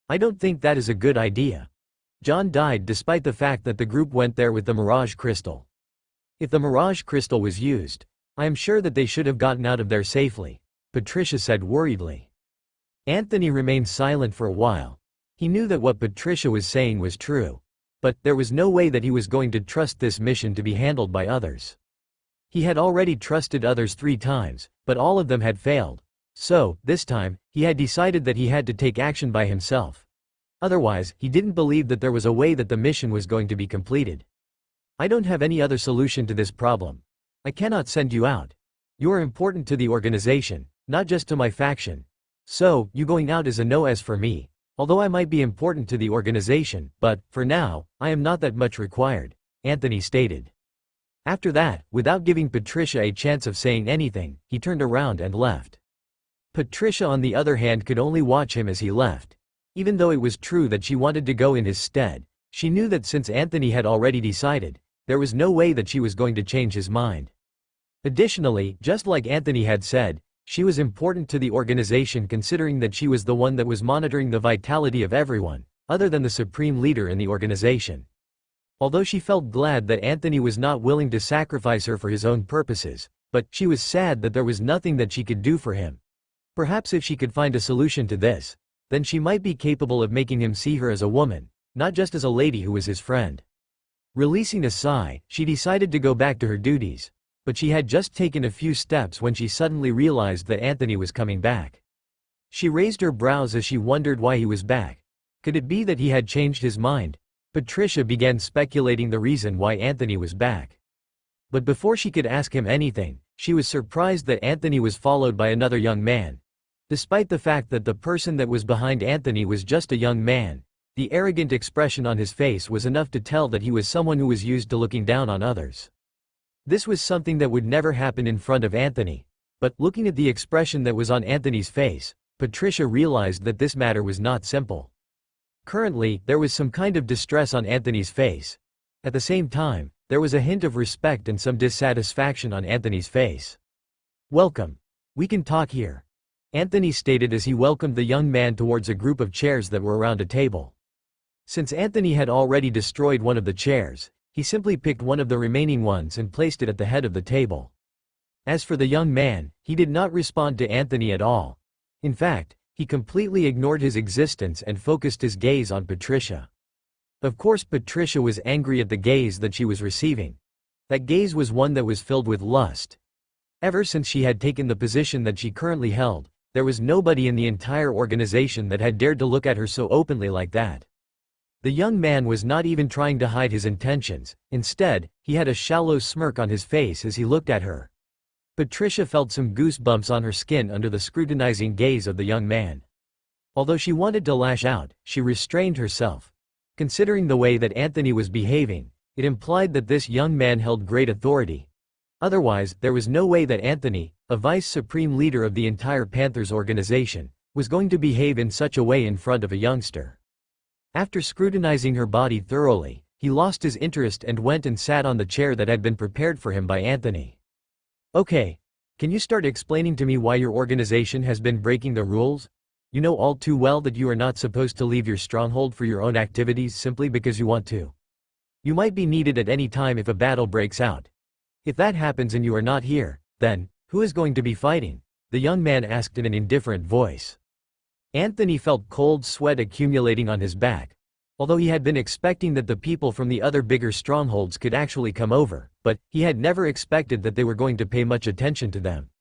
I don't think that is a good idea. John died despite the fact that the group went there with the Mirage Crystal. If the Mirage Crystal was used, I am sure that they should have gotten out of there safely, Patricia said worriedly. Anthony remained silent for a while. He knew that what Patricia was saying was true. But there was no way that he was going to trust this mission to be handled by others. He had already trusted others 3 times, but all of them had failed. So, this time, he had decided that he had to take action by himself. Otherwise, he didn't believe that there was a way that the mission was going to be completed. I don't have any other solution to this problem. I cannot send you out. You are important to the organization, not just to my faction. So, you going out is a no as for me. Although I might be important to the organization, but, for now, I am not that much required, Anthony stated. After that, without giving Patricia a chance of saying anything, he turned around and left. Patricia on the other hand could only watch him as he left. Even though it was true that she wanted to go in his stead, she knew that since Anthony had already decided, there was no way that she was going to change his mind. Additionally, just like Anthony had said, she was important to the organization considering that she was the one that was monitoring the vitality of everyone, other than the supreme leader in the organization. Although she felt glad that Anthony was not willing to sacrifice her for his own purposes, but she was sad that there was nothing that she could do for him. Perhaps if she could find a solution to this, then she might be capable of making him see her as a woman, not just as a lady who was his friend. Releasing a sigh, she decided to go back to her duties. But she had just taken a few steps when she suddenly realized that Anthony was coming back. She raised her brows as she wondered why he was back. Could it be that he had changed his mind? Patricia began speculating the reason why Anthony was back. But before she could ask him anything, she was surprised that Anthony was followed by another young man. Despite the fact that the person that was behind Anthony was just a young man, the arrogant expression on his face was enough to tell that he was someone who was used to looking down on others. This was something that would never happen in front of Anthony. But looking at the expression that was on Anthony's face, Patricia realized that this matter was not simple. Currently, there was some kind of distress on Anthony's face. At the same time, there was a hint of respect and some dissatisfaction on Anthony's face. "Welcome. We can talk here," Anthony stated as he welcomed the young man towards a group of chairs that were around a table. Since Anthony had already destroyed one of the chairs, he simply picked one of the remaining ones and placed it at the head of the table. As for the young man, he did not respond to Anthony at all. In fact, he completely ignored his existence and focused his gaze on Patricia. Of course, Patricia was angry at the gaze that she was receiving. That gaze was one that was filled with lust. Ever since she had taken the position that she currently held, there was nobody in the entire organization that had dared to look at her so openly like that. The young man was not even trying to hide his intentions. Instead, he had a shallow smirk on his face as he looked at her. Patricia felt some goosebumps on her skin under the scrutinizing gaze of the young man. Although she wanted to lash out, she restrained herself. Considering the way that Anthony was behaving, it implied that this young man held great authority. Otherwise, there was no way that Anthony, a vice supreme leader of the entire Panthers organization, was going to behave in such a way in front of a youngster. After scrutinizing her body thoroughly, he lost his interest and went and sat on the chair that had been prepared for him by Anthony. "Okay. Can you start explaining to me why your organization has been breaking the rules? You know all too well that you are not supposed to leave your stronghold for your own activities simply because you want to. You might be needed at any time if a battle breaks out. If that happens and you are not here, then, who is going to be fighting?" the young man asked in an indifferent voice. Anthony felt cold sweat accumulating on his back. Although he had been expecting that the people from the other bigger strongholds could actually come over, but he had never expected that they were going to pay much attention to them.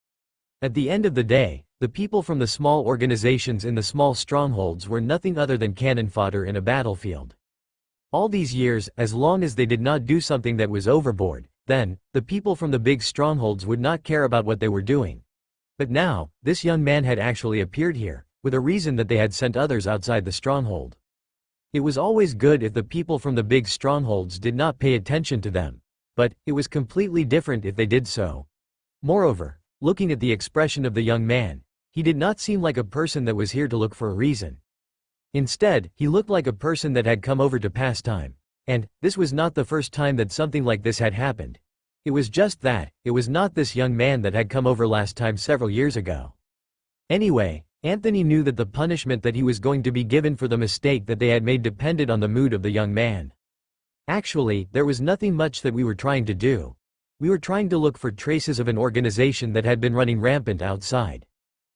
At the end of the day, the people from the small organizations in the small strongholds were nothing other than cannon fodder in a battlefield. All these years, as long as they did not do something that was overboard, then, the people from the big strongholds would not care about what they were doing. But now, this young man had actually appeared here, with a reason that they had sent others outside the stronghold. It was always good if the people from the big strongholds did not pay attention to them, but it was completely different if they did so. Moreover, looking at the expression of the young man, he did not seem like a person that was here to look for a reason. Instead, he looked like a person that had come over to pass time. And, this was not the first time that something like this had happened. It was just that, it was not this young man that had come over last time several years ago. Anyway, Anthony knew that the punishment that he was going to be given for the mistake that they had made depended on the mood of the young man. Actually, there was nothing much that we were trying to do. We were trying to look for traces of an organization that had been running rampant outside.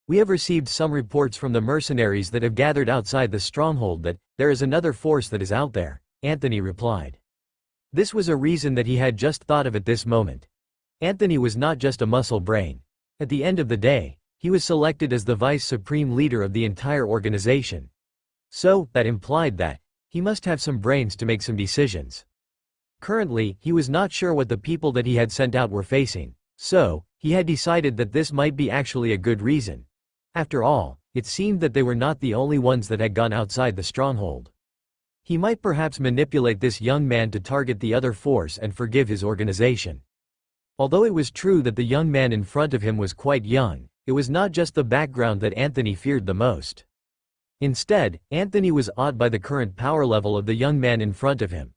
We have received some reports from the mercenaries that have gathered outside the stronghold that there is another force that is out there, Anthony replied. This was a reason that he had just thought of at this moment. Anthony was not just a muscle brain. At the end of the day, he was selected as the vice supreme leader of the entire organization. So, that implied that he must have some brains to make some decisions. Currently, he was not sure what the people that he had sent out were facing, so he had decided that this might be actually a good reason. After all, it seemed that they were not the only ones that had gone outside the stronghold. He might perhaps manipulate this young man to target the other force and forgive his organization. Although it was true that the young man in front of him was quite young, it was not just the background that Anthony feared the most. Instead, Anthony was awed by the current power level of the young man in front of him.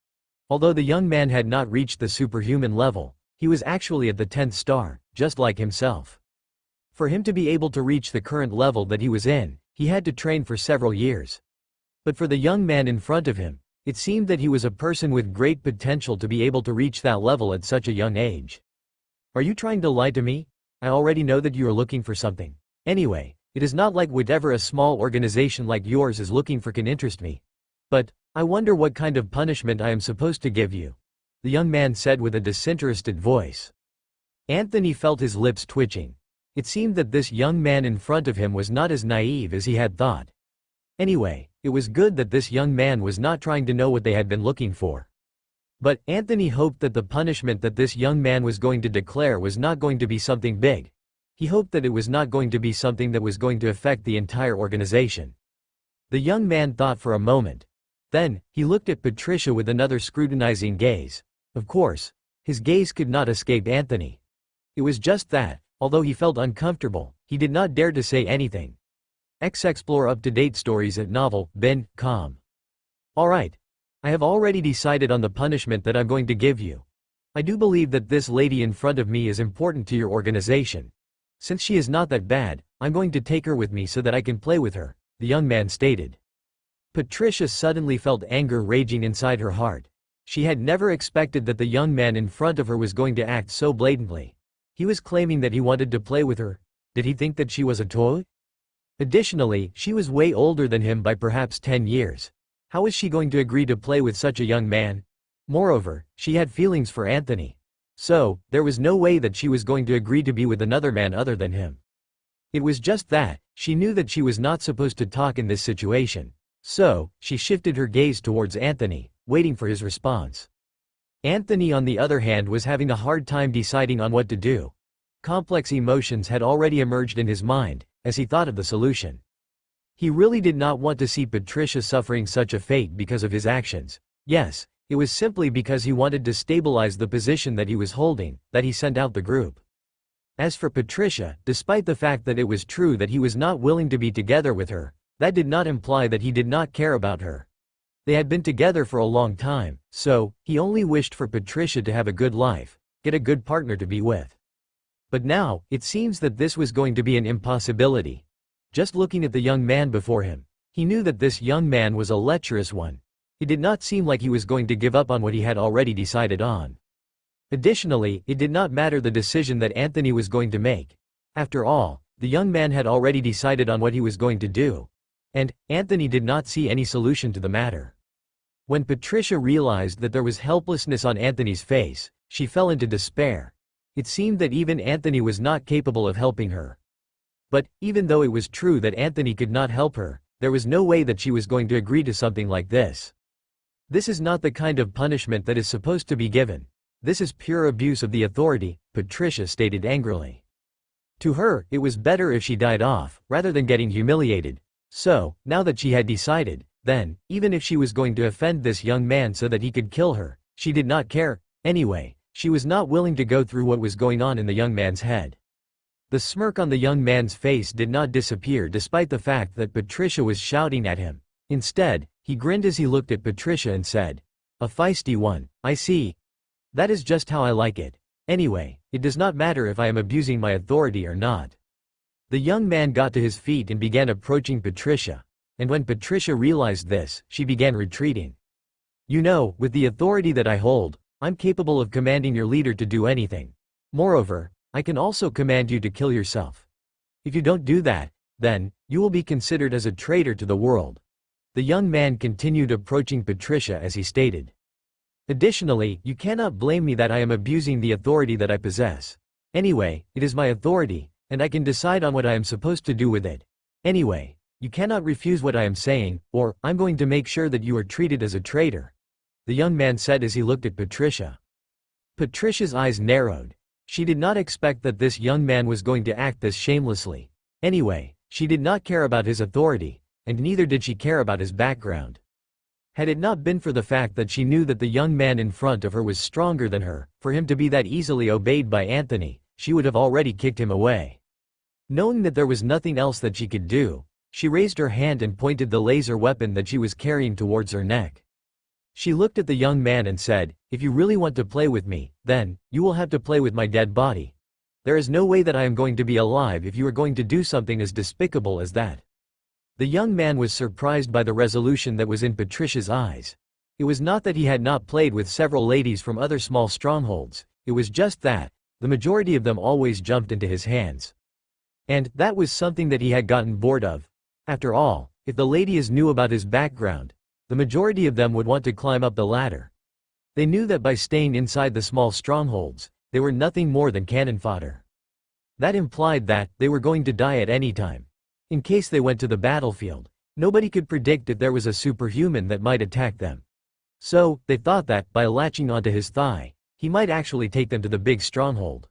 Although the young man had not reached the superhuman level, he was actually at the 10th star, just like himself. For him to be able to reach the current level that he was in, he had to train for several years. But for the young man in front of him, it seemed that he was a person with great potential to be able to reach that level at such a young age. Are you trying to lie to me? I already know that you are looking for something. Anyway, it is not like whatever a small organization like yours is looking for can interest me. But I wonder what kind of punishment I am supposed to give you, the young man said with a disinterested voice. Anthony felt his lips twitching. It seemed that this young man in front of him was not as naive as he had thought. Anyway, it was good that this young man was not trying to know what they had been looking for. But Anthony hoped that the punishment that this young man was going to declare was not going to be something big. He hoped that it was not going to be something that was going to affect the entire organization. The young man thought for a moment. Then, he looked at Patricia with another scrutinizing gaze. Of course, his gaze could not escape Anthony. It was just that, although he felt uncomfortable, he did not dare to say anything. Explore up-to-date stories at novel.com. Alright. I have already decided on the punishment that I'm going to give you. I do believe that this lady in front of me is important to your organization. Since she is not that bad, I'm going to take her with me so that I can play with her, the young man stated. Patricia suddenly felt anger raging inside her heart. She had never expected that the young man in front of her was going to act so blatantly. He was claiming that he wanted to play with her. Did he think that she was a toy? Additionally, she was way older than him by perhaps 10 years. How was she going to agree to play with such a young man? Moreover, she had feelings for Anthony. So, there was no way that she was going to agree to be with another man other than him. It was just that, she knew that she was not supposed to talk in this situation. So, she shifted her gaze towards Anthony, waiting for his response. Anthony on the other hand was having a hard time deciding on what to do. Complex emotions had already emerged in his mind, as he thought of the solution. He really did not want to see Patricia suffering such a fate because of his actions. Yes, it was simply because he wanted to stabilize the position that he was holding, that he sent out the group. As for Patricia, despite the fact that it was true that he was not willing to be together with her, that did not imply that he did not care about her. They had been together for a long time, so he only wished for Patricia to have a good life, get a good partner to be with. But now, it seems that this was going to be an impossibility. Just looking at the young man before him, he knew that this young man was a lecherous one. It did not seem like he was going to give up on what he had already decided on. Additionally, it did not matter the decision that Anthony was going to make. After all, the young man had already decided on what he was going to do. And Anthony did not see any solution to the matter. When Patricia realized that there was helplessness on Anthony's face, she fell into despair. It seemed that even Anthony was not capable of helping her. But, even though it was true that Anthony could not help her, there was no way that she was going to agree to something like this. This is not the kind of punishment that is supposed to be given. This is pure abuse of the authority, Patricia stated angrily. To her, it was better if she died off, rather than getting humiliated. So, now that she had decided, then, even if she was going to offend this young man so that he could kill her, she did not care. Anyway, she was not willing to go through what was going on in the young man's head. The smirk on the young man's face did not disappear despite the fact that Patricia was shouting at him. Instead, he grinned as he looked at Patricia and said, "A feisty one, I see. That is just how I like it. Anyway, it does not matter if I am abusing my authority or not." The young man got to his feet and began approaching Patricia. And when Patricia realized this, she began retreating. You know, with the authority that I hold, I'm capable of commanding your leader to do anything. Moreover, I can also command you to kill yourself. If you don't do that, then, you will be considered as a traitor to the world. The young man continued approaching Patricia as he stated. Additionally, you cannot blame me that I am abusing the authority that I possess. Anyway, it is my authority, and I can decide on what I am supposed to do with it. Anyway, you cannot refuse what I am saying, or, I'm going to make sure that you are treated as a traitor. The young man said as he looked at Patricia. Patricia's eyes narrowed. She did not expect that this young man was going to act this shamelessly. Anyway, she did not care about his authority, and neither did she care about his background. Had it not been for the fact that she knew that the young man in front of her was stronger than her, for him to be that easily obeyed by Anthony, she would have already kicked him away. Knowing that there was nothing else that she could do, she raised her hand and pointed the laser weapon that she was carrying towards her neck. She looked at the young man and said, if you really want to play with me, then, you will have to play with my dead body. There is no way that I am going to be alive if you are going to do something as despicable as that. The young man was surprised by the resolution that was in Patricia's eyes. It was not that he had not played with several ladies from other small strongholds, it was just that, the majority of them always jumped into his hands. And, that was something that he had gotten bored of. After all, if the ladies knew about his background, the majority of them would want to climb up the ladder. They knew that by staying inside the small strongholds, they were nothing more than cannon fodder. That implied that, they were going to die at any time. In case they went to the battlefield, nobody could predict if there was a superhuman that might attack them. So, they thought that, by latching onto his thigh, he might actually take them to the big stronghold.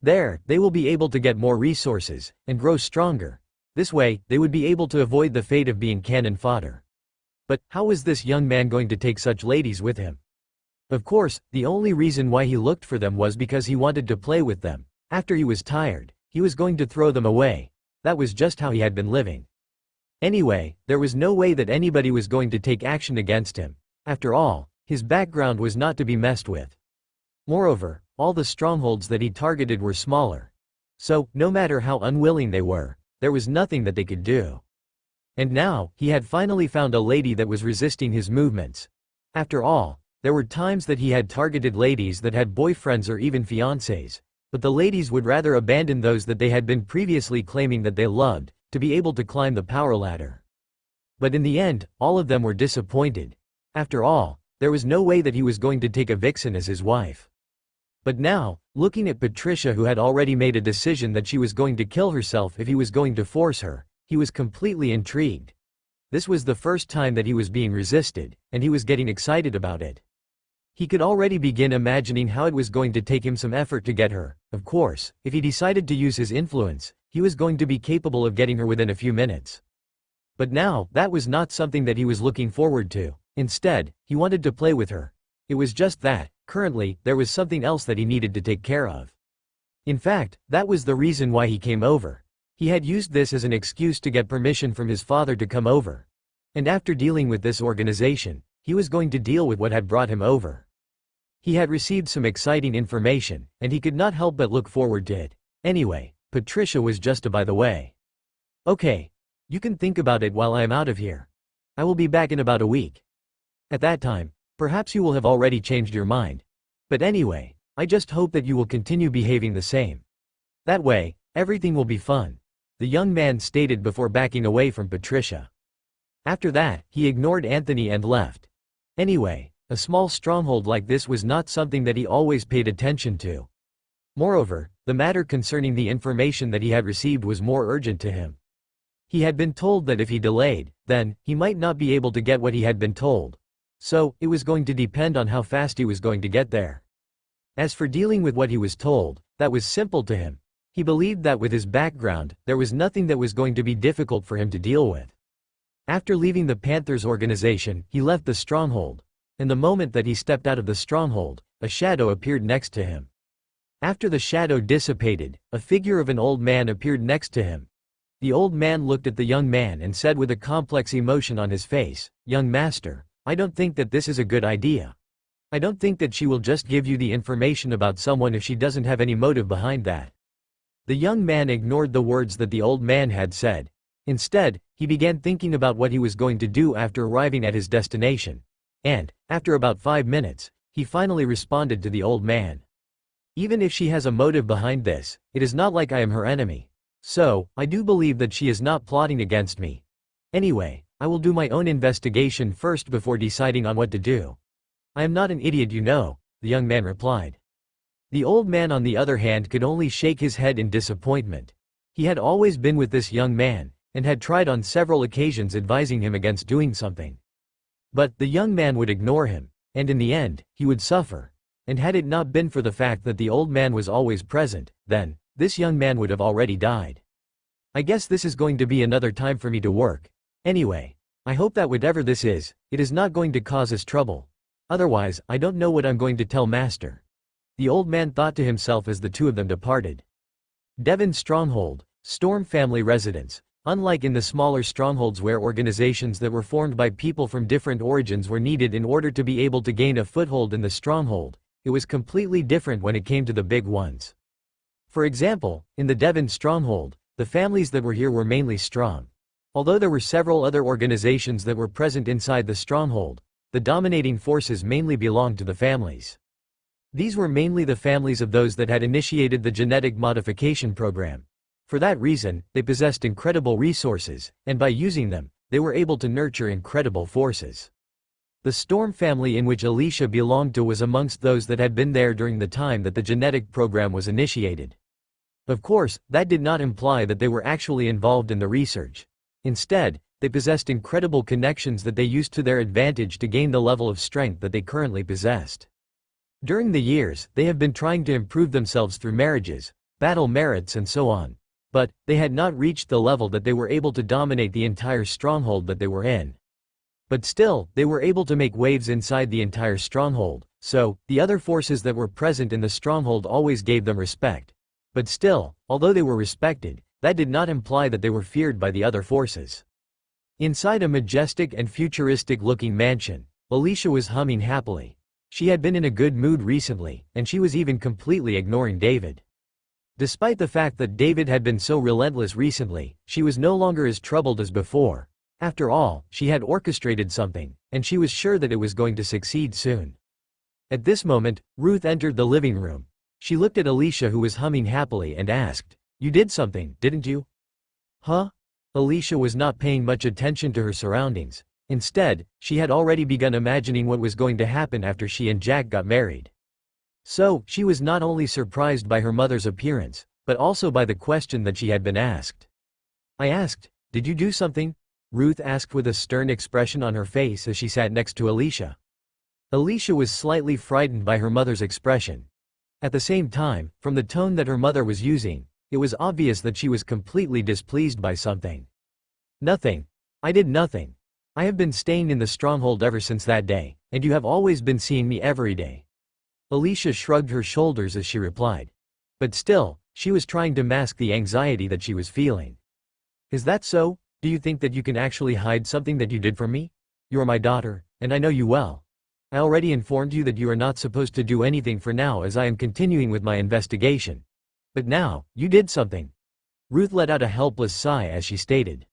There, they will be able to get more resources, and grow stronger. This way, they would be able to avoid the fate of being cannon fodder. But, how was this young man going to take such ladies with him? Of course, the only reason why he looked for them was because he wanted to play with them. After he was tired, he was going to throw them away. That was just how he had been living. Anyway, there was no way that anybody was going to take action against him. After all, his background was not to be messed with. Moreover, all the strongholds that he targeted were smaller. So, no matter how unwilling they were, there was nothing that they could do. And now, he had finally found a lady that was resisting his movements. After all, there were times that he had targeted ladies that had boyfriends or even fiancés, but the ladies would rather abandon those that they had been previously claiming that they loved, to be able to climb the power ladder. But in the end, all of them were disappointed. After all, there was no way that he was going to take a vixen as his wife. But now, looking at Patricia, who had already made a decision that she was going to kill herself if he was going to force her, he was completely intrigued. This was the first time that he was being resisted, and he was getting excited about it. He could already begin imagining how it was going to take him some effort to get her. Of course, if he decided to use his influence, he was going to be capable of getting her within a few minutes. But now, that was not something that he was looking forward to. Instead, he wanted to play with her. It was just that, currently, there was something else that he needed to take care of. In fact, that was the reason why he came over. He had used this as an excuse to get permission from his father to come over. And after dealing with this organization, he was going to deal with what had brought him over. He had received some exciting information, and he could not help but look forward to it. Anyway, Patricia was just a by the way. Okay. You can think about it while I am out of here. I will be back in about a week. At that time, perhaps you will have already changed your mind. But anyway, I just hope that you will continue behaving the same. That way, everything will be fun, the young man stated before backing away from Patricia. After that, he ignored Anthony and left. Anyway, a small stronghold like this was not something that he always paid attention to. Moreover, the matter concerning the information that he had received was more urgent to him. He had been told that if he delayed, then, he might not be able to get what he had been told. So, it was going to depend on how fast he was going to get there. As for dealing with what he was told, that was simple to him. He believed that with his background, there was nothing that was going to be difficult for him to deal with. After leaving the Panthers organization, he left the stronghold. And the moment that he stepped out of the stronghold, a shadow appeared next to him. After the shadow dissipated, a figure of an old man appeared next to him. The old man looked at the young man and said with a complex emotion on his face, "Young master, I don't think that this is a good idea. I don't think that she will just give you the information about someone if she doesn't have any motive behind that. The young man ignored the words that the old man had said. Instead, he began thinking about what he was going to do after arriving at his destination. And, after about 5 minutes, he finally responded to the old man. Even if she has a motive behind this, it is not like I am her enemy. So, I do believe that she is not plotting against me. Anyway, I will do my own investigation first before deciding on what to do. I am not an idiot, you know, the young man replied. The old man on the other hand could only shake his head in disappointment. He had always been with this young man, and had tried on several occasions advising him against doing something. But the young man would ignore him, and in the end, he would suffer. And had it not been for the fact that the old man was always present, then, this young man would have already died. I guess this is going to be another time for me to work. Anyway, I hope that whatever this is, it is not going to cause us trouble. Otherwise, I don't know what I'm going to tell master. The old man thought to himself as the two of them departed. Devon Stronghold, Storm family residence. Unlike in the smaller strongholds where organizations that were formed by people from different origins were needed in order to be able to gain a foothold in the stronghold, it was completely different when it came to the big ones. For example, in the Devon stronghold, the families that were here were mainly strong. Although there were several other organizations that were present inside the stronghold, the dominating forces mainly belonged to the families. These were mainly the families of those that had initiated the genetic modification program. For that reason, they possessed incredible resources, and by using them, they were able to nurture incredible forces. The Storm family in which Alicia belonged to was amongst those that had been there during the time that the genetic program was initiated. Of course, that did not imply that they were actually involved in the research. Instead, they possessed incredible connections that they used to their advantage to gain the level of strength that they currently possessed. During the years, they have been trying to improve themselves through marriages, battle merits and so on. But, they had not reached the level that they were able to dominate the entire stronghold that they were in. But still, they were able to make waves inside the entire stronghold, so, the other forces that were present in the stronghold always gave them respect. But still, although they were respected, that did not imply that they were feared by the other forces. Inside a majestic and futuristic-looking mansion, Alicia was humming happily. She had been in a good mood recently, and she was even completely ignoring David. Despite the fact that David had been so relentless recently, she was no longer as troubled as before. After all, she had orchestrated something, and she was sure that it was going to succeed soon. At this moment, Ruth entered the living room. She looked at Alicia who was humming happily and asked, "You did something, didn't you?" Huh? Alicia was not paying much attention to her surroundings. Instead, she had already begun imagining what was going to happen after she and Jack got married. So, she was not only surprised by her mother's appearance, but also by the question that she had been asked. I asked, "Did you do something?" Ruth asked with a stern expression on her face as she sat next to Alicia. Alicia was slightly frightened by her mother's expression. At the same time, from the tone that her mother was using, it was obvious that she was completely displeased by something. "Nothing. I did nothing. I have been staying in the stronghold ever since that day, and you have always been seeing me every day." Alicia shrugged her shoulders as she replied. But still, she was trying to mask the anxiety that she was feeling. "Is that so? Do you think that you can actually hide something that you did from me? You are my daughter, and I know you well. I already informed you that you are not supposed to do anything for now as I am continuing with my investigation. But now, you did something." Ruth let out a helpless sigh as she stated.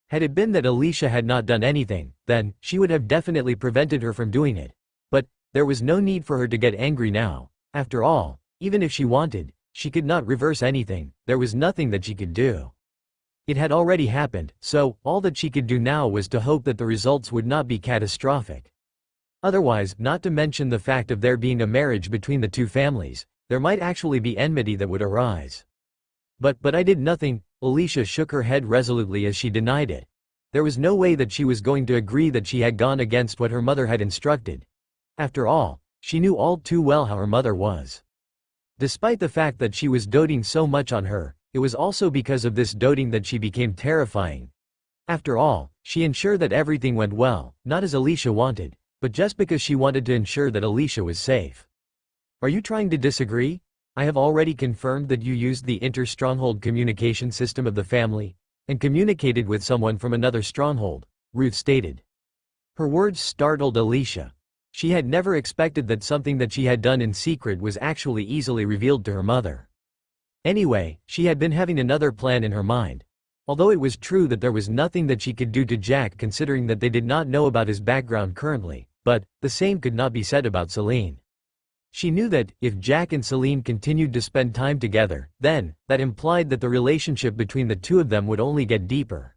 Had it been that Alicia had not done anything, then, she would have definitely prevented her from doing it. But, there was no need for her to get angry now. After all, even if she wanted, she could not reverse anything. There was nothing that she could do. It had already happened, so, all that she could do now was to hope that the results would not be catastrophic. Otherwise, not to mention the fact of there being a marriage between the two families, there might actually be enmity that would arise. But I did nothing," Alicia shook her head resolutely as she denied it. There was no way that she was going to agree that she had gone against what her mother had instructed. After all, she knew all too well how her mother was. Despite the fact that she was doting so much on her, it was also because of this doting that she became terrifying. After all, she ensured that everything went well, not as Alicia wanted, but just because she wanted to ensure that Alicia was safe. "Are you trying to disagree? I have already confirmed that you used the inter-stronghold communication system of the family, and communicated with someone from another stronghold," Ruth stated. Her words startled Alicia. She had never expected that something that she had done in secret was actually easily revealed to her mother. Anyway, she had been having another plan in her mind. Although it was true that there was nothing that she could do to Jack considering that they did not know about his background currently, but the same could not be said about Seline. She knew that, if Jack and Seline continued to spend time together, then, that implied that the relationship between the two of them would only get deeper.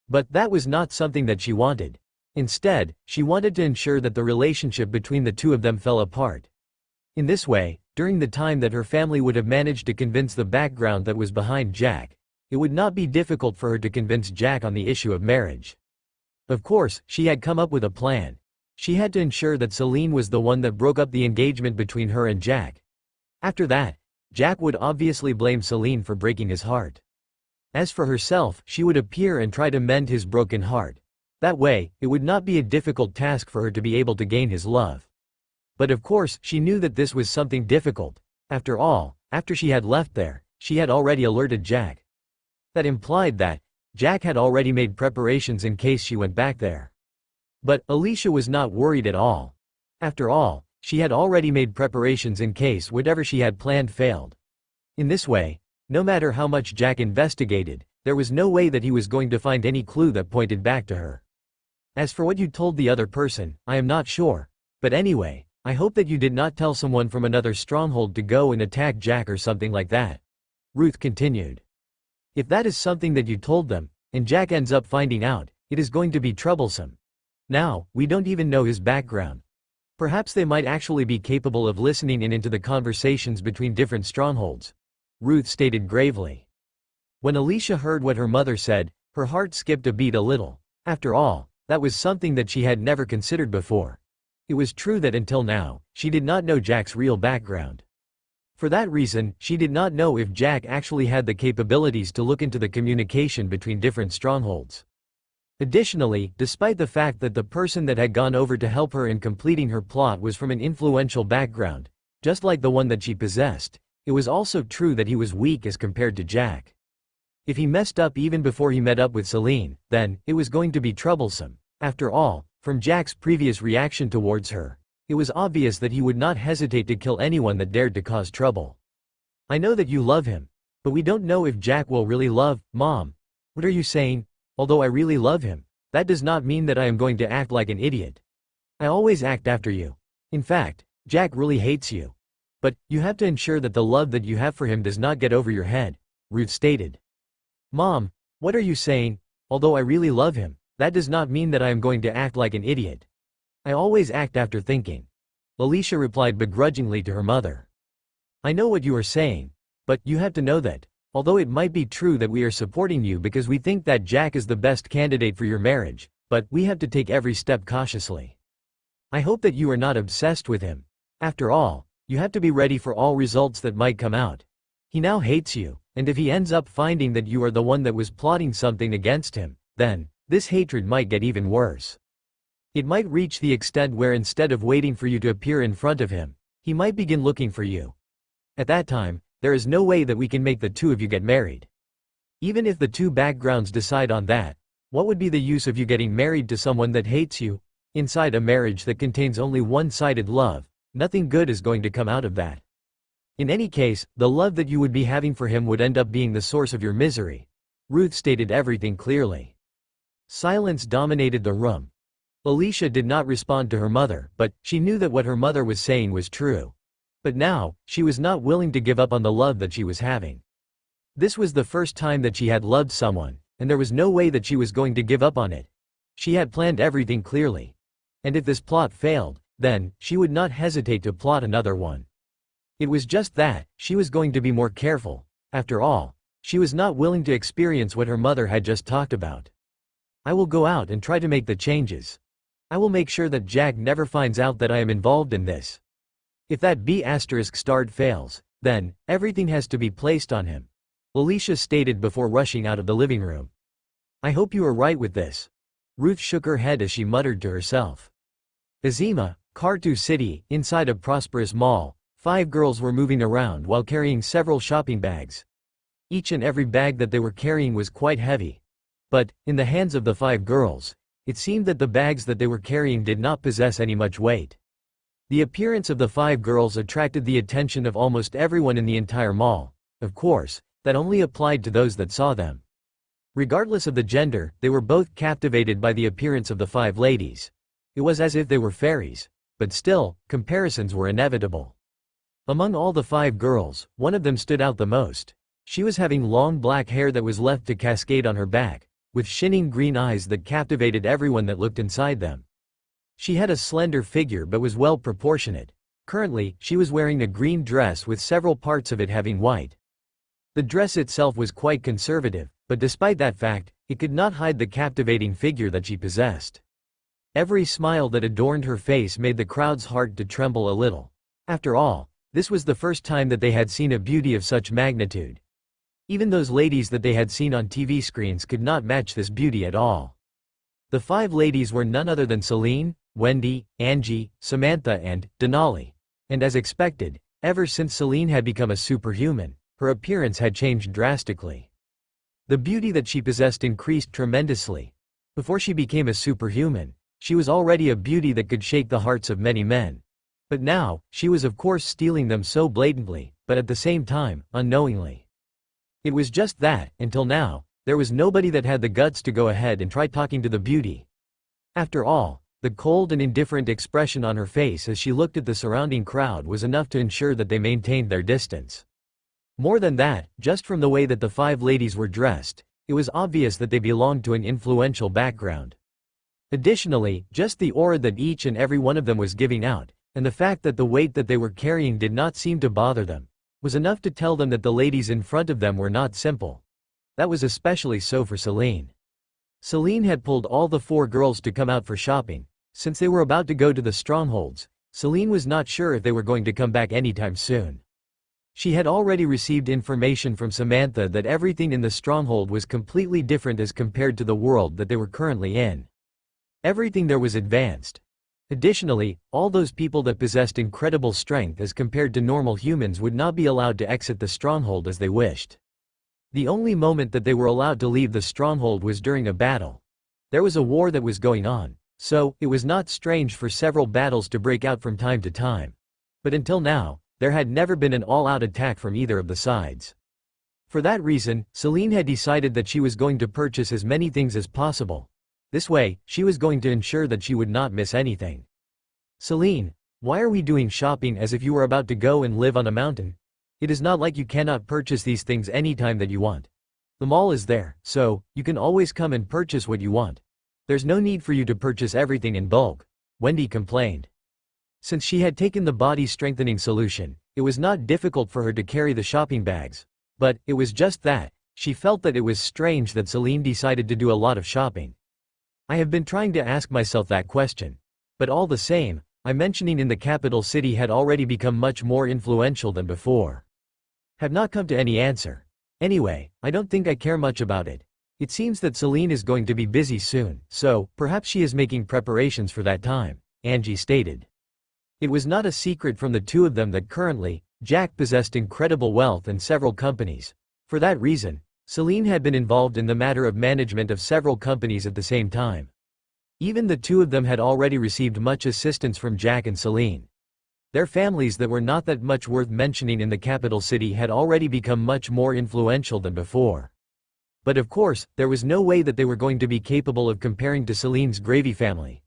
But that was not something that she wanted. Instead, she wanted to ensure that the relationship between the two of them fell apart. In this way, during the time that her family would have managed to convince the background that was behind Jack, it would not be difficult for her to convince Jack on the issue of marriage. Of course, she had come up with a plan. She had to ensure that Seline was the one that broke up the engagement between her and Jack. After that, Jack would obviously blame Seline for breaking his heart. As for herself, she would appear and try to mend his broken heart. That way, it would not be a difficult task for her to be able to gain his love. But of course, she knew that this was something difficult. After all, after she had left there, she had already alerted Jack. That implied that Jack had already made preparations in case she went back there. But Alicia was not worried at all. After all, she had already made preparations in case whatever she had planned failed. In this way, no matter how much Jack investigated, there was no way that he was going to find any clue that pointed back to her. As for what you told the other person, I am not sure. But anyway, I hope that you did not tell someone from another stronghold to go and attack Jack or something like that. Ruth continued. If that is something that you told them, and Jack ends up finding out, it is going to be troublesome. Now, we don't even know his background. Perhaps they might actually be capable of listening in into the conversations between different strongholds. Ruth stated gravely. When Alicia heard what her mother said, her heart skipped a beat a little. After all, that was something that she had never considered before. It was true that until now, she did not know Jack's real background. For that reason, she did not know if Jack actually had the capabilities to look into the communication between different strongholds. Additionally, despite the fact that the person that had gone over to help her in completing her plot was from an influential background, just like the one that she possessed, it was also true that he was weak as compared to Jack. If he messed up even before he met up with Seline, then it was going to be troublesome. After all, from Jack's previous reaction towards her, it was obvious that he would not hesitate to kill anyone that dared to cause trouble. I know that you love him, but we don't know if Jack will really love, Mom. What are you saying? Although I really love him, that does not mean that I am going to act like an idiot. I always act after you. In fact, Jack really hates you. But, you have to ensure that the love that you have for him does not get over your head, Ruth stated. Mom, what are you saying? Although I really love him, that does not mean that I am going to act like an idiot. I always act after thinking. Alicia replied begrudgingly to her mother. I know what you are saying. But, you have to know that, although it might be true that we are supporting you because we think that Jack is the best candidate for your marriage, but we have to take every step cautiously. I hope that you are not obsessed with him. After all, you have to be ready for all results that might come out. He now hates you, and if he ends up finding that you are the one that was plotting something against him, then this hatred might get even worse. It might reach the extent where instead of waiting for you to appear in front of him, he might begin looking for you. At that time, there is no way that we can make the two of you get married. Even if the two backgrounds decide on that, what would be the use of you getting married to someone that hates you? Inside a marriage that contains only one-sided love, nothing good is going to come out of that. In any case, the love that you would be having for him would end up being the source of your misery. Ruth stated everything clearly. Silence dominated the room. Alicia did not respond to her mother, but she knew that what her mother was saying was true. But now, she was not willing to give up on the love that she was having. This was the first time that she had loved someone, and there was no way that she was going to give up on it. She had planned everything clearly. And if this plot failed, then she would not hesitate to plot another one. It was just that, she was going to be more careful. After all, she was not willing to experience what her mother had just talked about. I will go out and try to make the changes. I will make sure that Jack never finds out that I am involved in this. If that B**** fails, then everything has to be placed on him, Alicia stated before rushing out of the living room. I hope you are right with this. Ruth shook her head as she muttered to herself. Azima, Kartu City, inside a prosperous mall, 5 girls were moving around while carrying several shopping bags. Each and every bag that they were carrying was quite heavy. But, in the hands of the 5 girls, it seemed that the bags that they were carrying did not possess any much weight. The appearance of the 5 girls attracted the attention of almost everyone in the entire mall. Of course, that only applied to those that saw them. Regardless of the gender, they were both captivated by the appearance of the 5 ladies. It was as if they were fairies, but still, comparisons were inevitable. Among all the 5 girls, one of them stood out the most. She was having long black hair that was left to cascade on her back, with shining green eyes that captivated everyone that looked inside them. She had a slender figure but was well proportionate. Currently, she was wearing a green dress with several parts of it having white. The dress itself was quite conservative, but despite that fact, it could not hide the captivating figure that she possessed. Every smile that adorned her face made the crowd's heart to tremble a little. After all, this was the first time that they had seen a beauty of such magnitude. Even those ladies that they had seen on TV screens could not match this beauty at all. The 5 ladies were none other than Seline, Wendy, Angie, Samantha and Denali. And as expected, ever since Seline had become a superhuman, her appearance had changed drastically. The beauty that she possessed increased tremendously. Before she became a superhuman, she was already a beauty that could shake the hearts of many men. But now, she was of course stealing them so blatantly, but at the same time, unknowingly. It was just that, until now, there was nobody that had the guts to go ahead and try talking to the beauty. After all, the cold and indifferent expression on her face as she looked at the surrounding crowd was enough to ensure that they maintained their distance. More than that, just from the way that the 5 ladies were dressed, it was obvious that they belonged to an influential background. Additionally, just the aura that each and every one of them was giving out, and the fact that the weight that they were carrying did not seem to bother them, was enough to tell them that the ladies in front of them were not simple. That was especially so for Seline. Seline had pulled all the 4 girls to come out for shopping. Since they were about to go to the strongholds, Seline was not sure if they were going to come back anytime soon. She had already received information from Samantha that everything in the stronghold was completely different as compared to the world that they were currently in. Everything there was advanced. Additionally, all those people that possessed incredible strength as compared to normal humans would not be allowed to exit the stronghold as they wished. The only moment that they were allowed to leave the stronghold was during a battle. There was a war that was going on, so it was not strange for several battles to break out from time to time. But until now, there had never been an all-out attack from either of the sides. For that reason, Seline had decided that she was going to purchase as many things as possible. This way, she was going to ensure that she would not miss anything. Seline, why are we doing shopping as if you were about to go and live on a mountain? It is not like you cannot purchase these things anytime that you want. The mall is there, so you can always come and purchase what you want. There's no need for you to purchase everything in bulk, Wendy complained. Since she had taken the body strengthening solution, it was not difficult for her to carry the shopping bags. But, it was just that, she felt that it was strange that Seline decided to do a lot of shopping. I have been trying to ask myself that question. But all the same, my mentioning in the capital city had already become much more influential than before. Have not come to any answer. Anyway, I don't think I care much about it. It seems that Seline is going to be busy soon, so, perhaps she is making preparations for that time, Angie stated. It was not a secret from the 2 of them that currently, Jack possessed incredible wealth and several companies. For that reason, Seline had been involved in the matter of management of several companies at the same time. Even the 2 of them had already received much assistance from Jack and Seline. Their families that were not that much worth mentioning in the capital city had already become much more influential than before. But of course, there was no way that they were going to be capable of comparing to Celine's Gravy family.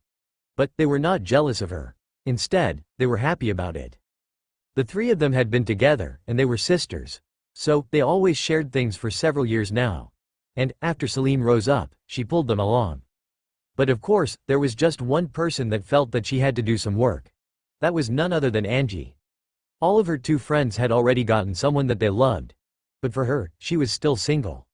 But they were not jealous of her. Instead, they were happy about it. The 3 of them had been together, and they were sisters. So, they always shared things for several years now. And, after Seline rose up, she pulled them along. But of course, there was just one person that felt that she had to do some work. That was none other than Angie. All of her 2 friends had already gotten someone that they loved. But for her, she was still single.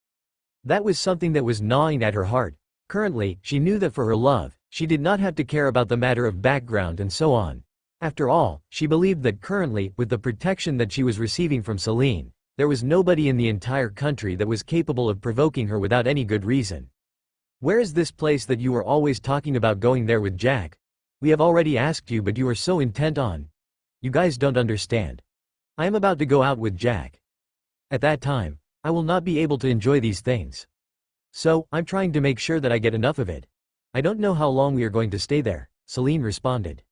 That was something that was gnawing at her heart. Currently, she knew that for her love, she did not have to care about the matter of background and so on. After all, she believed that currently, with the protection that she was receiving from Seline, there was nobody in the entire country that was capable of provoking her without any good reason. Where is this place that you were always talking about going there with Jack? We have already asked you but you are so intent on. You guys don't understand. I am about to go out with Jack. At that time, I will not be able to enjoy these things. So, I'm trying to make sure that I get enough of it. I don't know how long we are going to stay there, Seline responded.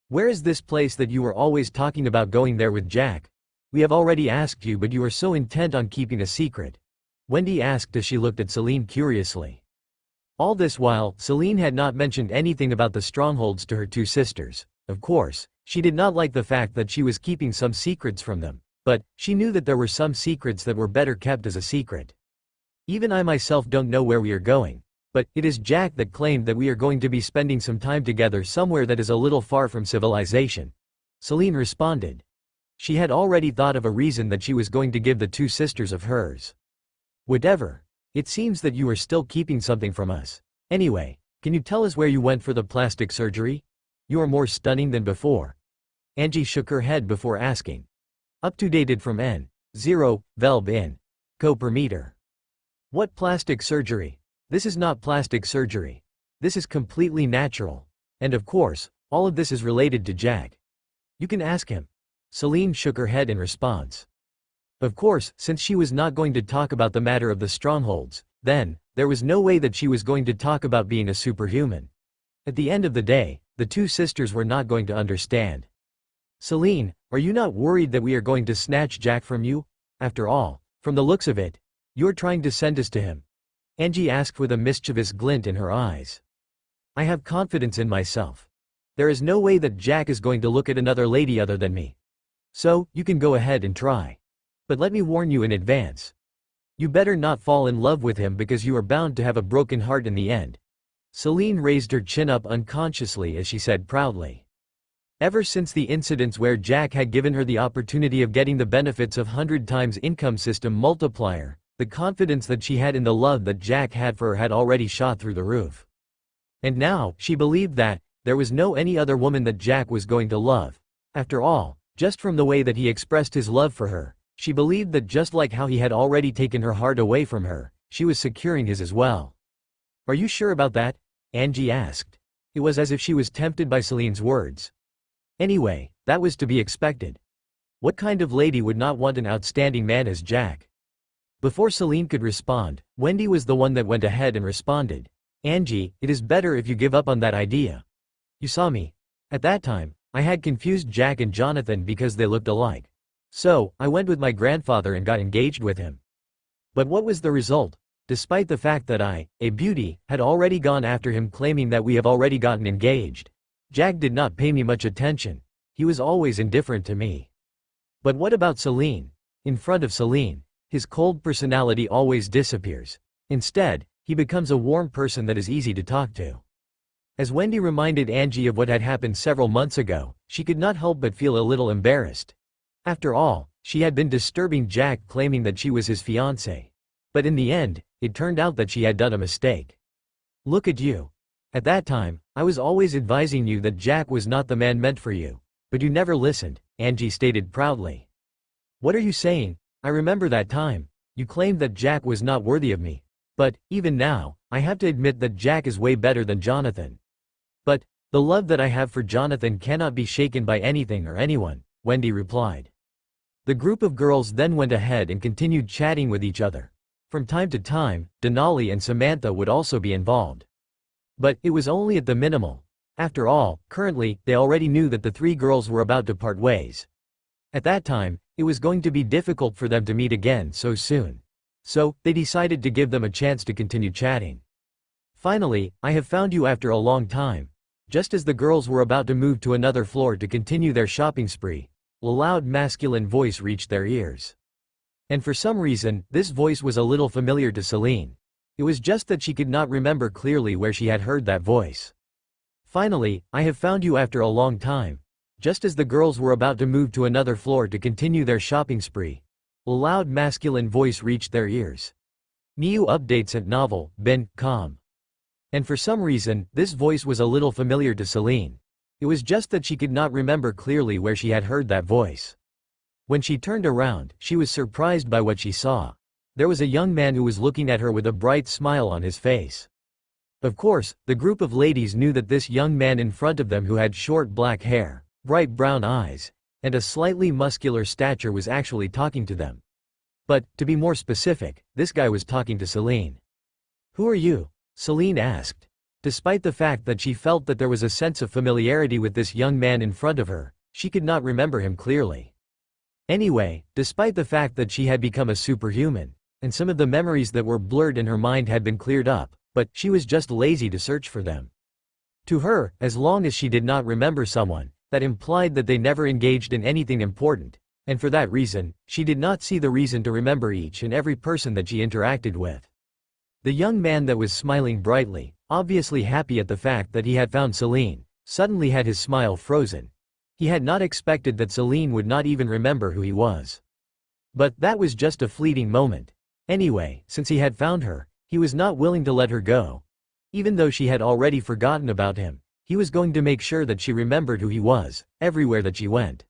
Where is this place that you were always talking about going there with Jack? We have already asked you, but you are so intent on keeping a secret," Wendy asked as she looked at Seline curiously. All this while, Seline had not mentioned anything about the strongholds to her two sisters. Of course, she did not like the fact that she was keeping some secrets from them, but she knew that there were some secrets that were better kept as a secret. "Even I myself don't know where we are going, but it is Jack that claimed that we are going to be spending some time together somewhere that is a little far from civilization," Seline responded. She had already thought of a reason that she was going to give the two sisters of hers. "Whatever. It seems that you are still keeping something from us. Anyway, can you tell us where you went for the plastic surgery? You are more stunning than before." Angie shook her head before asking. Up to dated from N0, Velb in. Co per meter. "What plastic surgery? This is not plastic surgery. This is completely natural. And of course, all of this is related to Jack. You can ask him." Seline shook her head in response. Of course, since she was not going to talk about the matter of the strongholds, then, there was no way that she was going to talk about being a superhuman. At the end of the day, the two sisters were not going to understand. "Seline, are you not worried that we are going to snatch Jack from you? After all, from the looks of it, you're trying to send us to him," Angie asked with a mischievous glint in her eyes. "I have confidence in myself. There is no way that Jack is going to look at another lady other than me. So, you can go ahead and try. But let me warn you in advance. You better not fall in love with him because you are bound to have a broken heart in the end." Seline raised her chin up unconsciously as she said proudly. Ever since the incidents where Jack had given her the opportunity of getting the benefits of 100 times income system multiplier, the confidence that she had in the love that Jack had for her had already shot through the roof. And now, she believed that there was no any other woman that Jack was going to love. After all, just from the way that he expressed his love for her, she believed that just like how he had already taken her heart away from her, she was securing his as well. "Are you sure about that?" Angie asked. It was as if she was tempted by Celine's words. Anyway, that was to be expected. What kind of lady would not want an outstanding man as Jack? Before Seline could respond, Wendy was the one that went ahead and responded. "Angie, it is better if you give up on that idea. You saw me. At that time, I had confused Jack and Jonathan because they looked alike. So, I went with my grandfather and got engaged with him. But what was the result? Despite the fact that I, a beauty, had already gone after him claiming that we have already gotten engaged, Jack did not pay me much attention. He was always indifferent to me. But what about Seline? In front of Seline, his cold personality always disappears. Instead, he becomes a warm person that is easy to talk to." As Wendy reminded Angie of what had happened several months ago, she could not help but feel a little embarrassed. After all, she had been disturbing Jack claiming that she was his fiancée. But in the end, it turned out that she had done a mistake. "Look at you. At that time, I was always advising you that Jack was not the man meant for you. But you never listened," Angie stated proudly. "What are you saying? I remember that time. You claimed that Jack was not worthy of me. But, even now, I have to admit that Jack is way better than Jonathan. But, the love that I have for Jonathan cannot be shaken by anything or anyone," Wendy replied. The group of girls then went ahead and continued chatting with each other. From time to time, Denali and Samantha would also be involved. But it was only at the minimal. After all, currently, they already knew that the three girls were about to part ways. At that time, it was going to be difficult for them to meet again so soon. So, they decided to give them a chance to continue chatting. "Finally, I have found you after a long time." Just as the girls were about to move to another floor to continue their shopping spree, a loud masculine voice reached their ears. And for some reason, this voice was a little familiar to Seline. It was just that she could not remember clearly where she had heard that voice. "Finally, I have found you after a long time." Just as the girls were about to move to another floor to continue their shopping spree, a loud masculine voice reached their ears. New updates at novel, bin.com. And for some reason, this voice was a little familiar to Seline. It was just that she could not remember clearly where she had heard that voice. When she turned around, she was surprised by what she saw. There was a young man who was looking at her with a bright smile on his face. Of course, the group of ladies knew that this young man in front of them who had short black hair, bright brown eyes, and a slightly muscular stature was actually talking to them. But, to be more specific, this guy was talking to Seline. "Who are you?" Seline asked. Despite the fact that she felt that there was a sense of familiarity with this young man in front of her, she could not remember him clearly. Anyway, despite the fact that she had become a superhuman, and some of the memories that were blurred in her mind had been cleared up, but she was just lazy to search for them. To her, as long as she did not remember someone, that implied that they never engaged in anything important, and for that reason, she did not see the reason to remember each and every person that she interacted with. The young man that was smiling brightly, obviously happy at the fact that he had found Seline, suddenly had his smile frozen. He had not expected that Seline would not even remember who he was. But that was just a fleeting moment. Anyway, since he had found her, he was not willing to let her go. Even though she had already forgotten about him, he was going to make sure that she remembered who he was, everywhere that she went.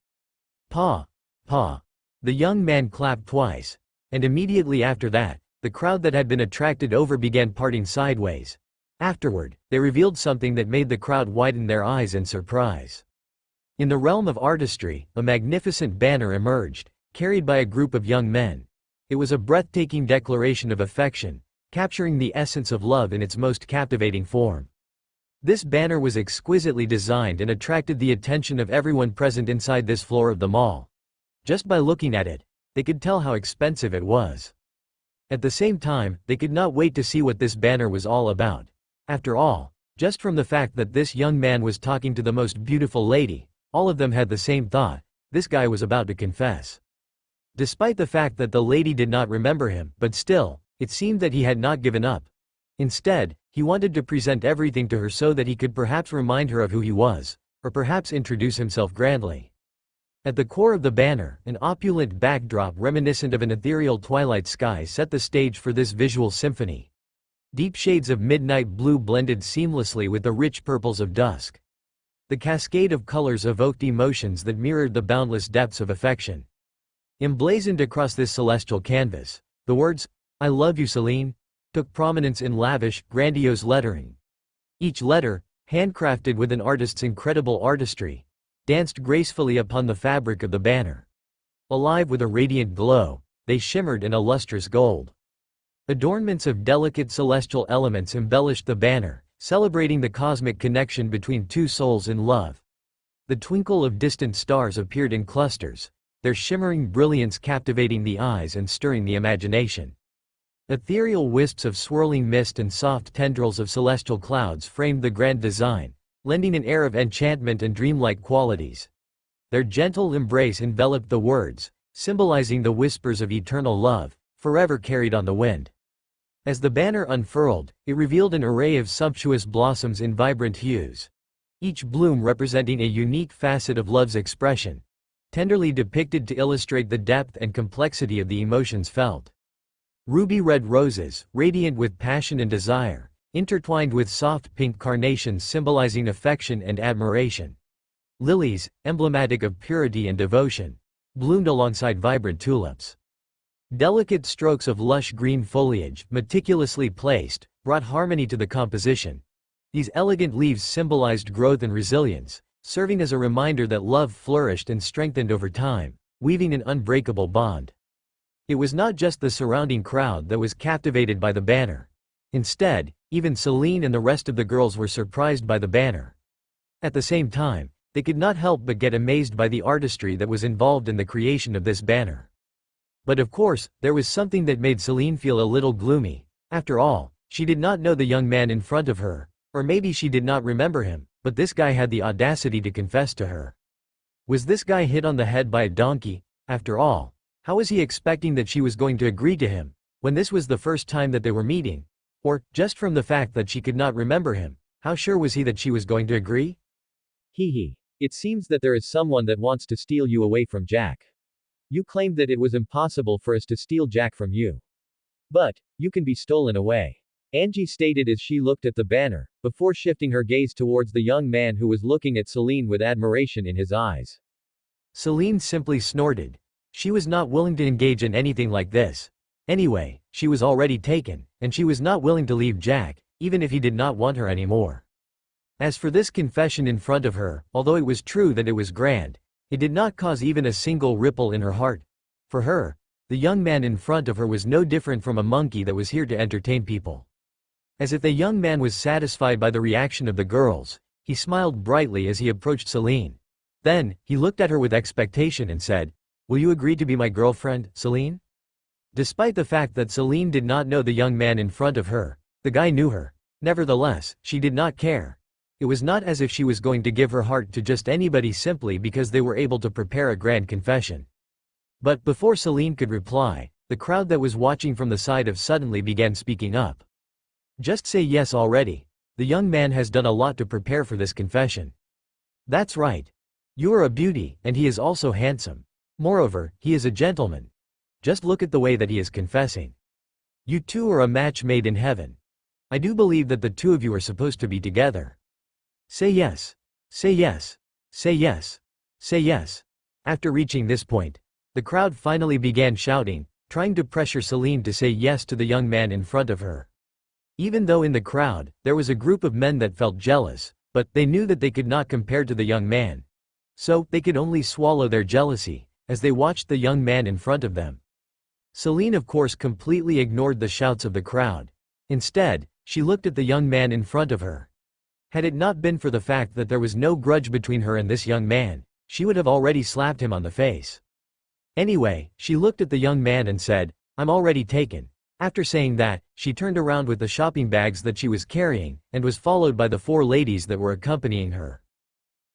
Pa. Pa. The young man clapped twice, and immediately after that, the crowd that had been attracted over began parting sideways. Afterward, they revealed something that made the crowd widen their eyes in surprise. In the realm of artistry, a magnificent banner emerged, carried by a group of young men. It was a breathtaking declaration of affection, capturing the essence of love in its most captivating form. This banner was exquisitely designed and attracted the attention of everyone present inside this floor of the mall. Just by looking at it, they could tell how expensive it was. At the same time, they could not wait to see what this banner was all about. After all, just from the fact that this young man was talking to the most beautiful lady, all of them had the same thought: this guy was about to confess. Despite the fact that the lady did not remember him, but still, it seemed that he had not given up. Instead, he wanted to present everything to her so that he could perhaps remind her of who he was, or perhaps introduce himself grandly. At the core of the banner, an opulent backdrop reminiscent of an ethereal twilight sky set the stage for this visual symphony. Deep shades of midnight blue blended seamlessly with the rich purples of dusk. The cascade of colors evoked emotions that mirrored the boundless depths of affection. Emblazoned across this celestial canvas, the words, "I love you, Seline," took prominence in lavish, grandiose lettering. Each letter, handcrafted with an artist's incredible artistry, danced gracefully upon the fabric of the banner. Alive with a radiant glow, they shimmered in a lustrous gold. Adornments of delicate celestial elements embellished the banner, celebrating the cosmic connection between two souls in love. The twinkle of distant stars appeared in clusters, their shimmering brilliance captivating the eyes and stirring the imagination. Ethereal wisps of swirling mist and soft tendrils of celestial clouds framed the grand design, lending an air of enchantment and dreamlike qualities. Their gentle embrace enveloped the words, symbolizing the whispers of eternal love, forever carried on the wind. As the banner unfurled, it revealed an array of sumptuous blossoms in vibrant hues, each bloom representing a unique facet of love's expression, tenderly depicted to illustrate the depth and complexity of the emotions felt. Ruby red roses, radiant with passion and desire, intertwined with soft pink carnations symbolizing affection and admiration. Lilies, emblematic of purity and devotion, bloomed alongside vibrant tulips. Delicate strokes of lush green foliage, meticulously placed, brought harmony to the composition. These elegant leaves symbolized growth and resilience, serving as a reminder that love flourished and strengthened over time, weaving an unbreakable bond. It was not just the surrounding crowd that was captivated by the banner. Instead, even Seline and the rest of the girls were surprised by the banner. At the same time, they could not help but get amazed by the artistry that was involved in the creation of this banner. But of course, there was something that made Seline feel a little gloomy. After all, she did not know the young man in front of her, or maybe she did not remember him, but this guy had the audacity to confess to her. Was this guy hit on the head by a donkey? After all, how was he expecting that she was going to agree to him, when this was the first time that they were meeting? Or, just from the fact that she could not remember him, how sure was he that she was going to agree? Hee. It seems that there is someone that wants to steal you away from Jack. You claimed that it was impossible for us to steal Jack from you. But, you can be stolen away. Angie stated as she looked at the banner, before shifting her gaze towards the young man who was looking at Seline with admiration in his eyes. Seline simply snorted. She was not willing to engage in anything like this. Anyway, she was already taken, and she was not willing to leave Jack, even if he did not want her anymore. As for this confession in front of her, although it was true that it was grand, it did not cause even a single ripple in her heart. For her, the young man in front of her was no different from a monkey that was here to entertain people. As if the young man was satisfied by the reaction of the girls, he smiled brightly as he approached Seline. Then, he looked at her with expectation and said, Will you agree to be my girlfriend, Seline? Despite the fact that Seline did not know the young man in front of her, the guy knew her. Nevertheless, she did not care. It was not as if she was going to give her heart to just anybody simply because they were able to prepare a grand confession. But before Seline could reply, the crowd that was watching from the side of suddenly began speaking up. Just say yes already. The young man has done a lot to prepare for this confession. That's right. You are a beauty, and he is also handsome. Moreover, he is a gentleman. Just look at the way that he is confessing. You two are a match made in heaven. I do believe that the two of you are supposed to be together. Say yes. Say yes. Say yes. Say yes. After reaching this point, the crowd finally began shouting, trying to pressure Seline to say yes to the young man in front of her. Even though in the crowd, there was a group of men that felt jealous, but they knew that they could not compare to the young man. So, they could only swallow their jealousy, as they watched the young man in front of them. Seline of course completely ignored the shouts of the crowd. Instead, she looked at the young man in front of her. Had it not been for the fact that there was no grudge between her and this young man, she would have already slapped him on the face. Anyway, she looked at the young man and said, "I'm already taken." After saying that, she turned around with the shopping bags that she was carrying, and was followed by the 4 ladies that were accompanying her.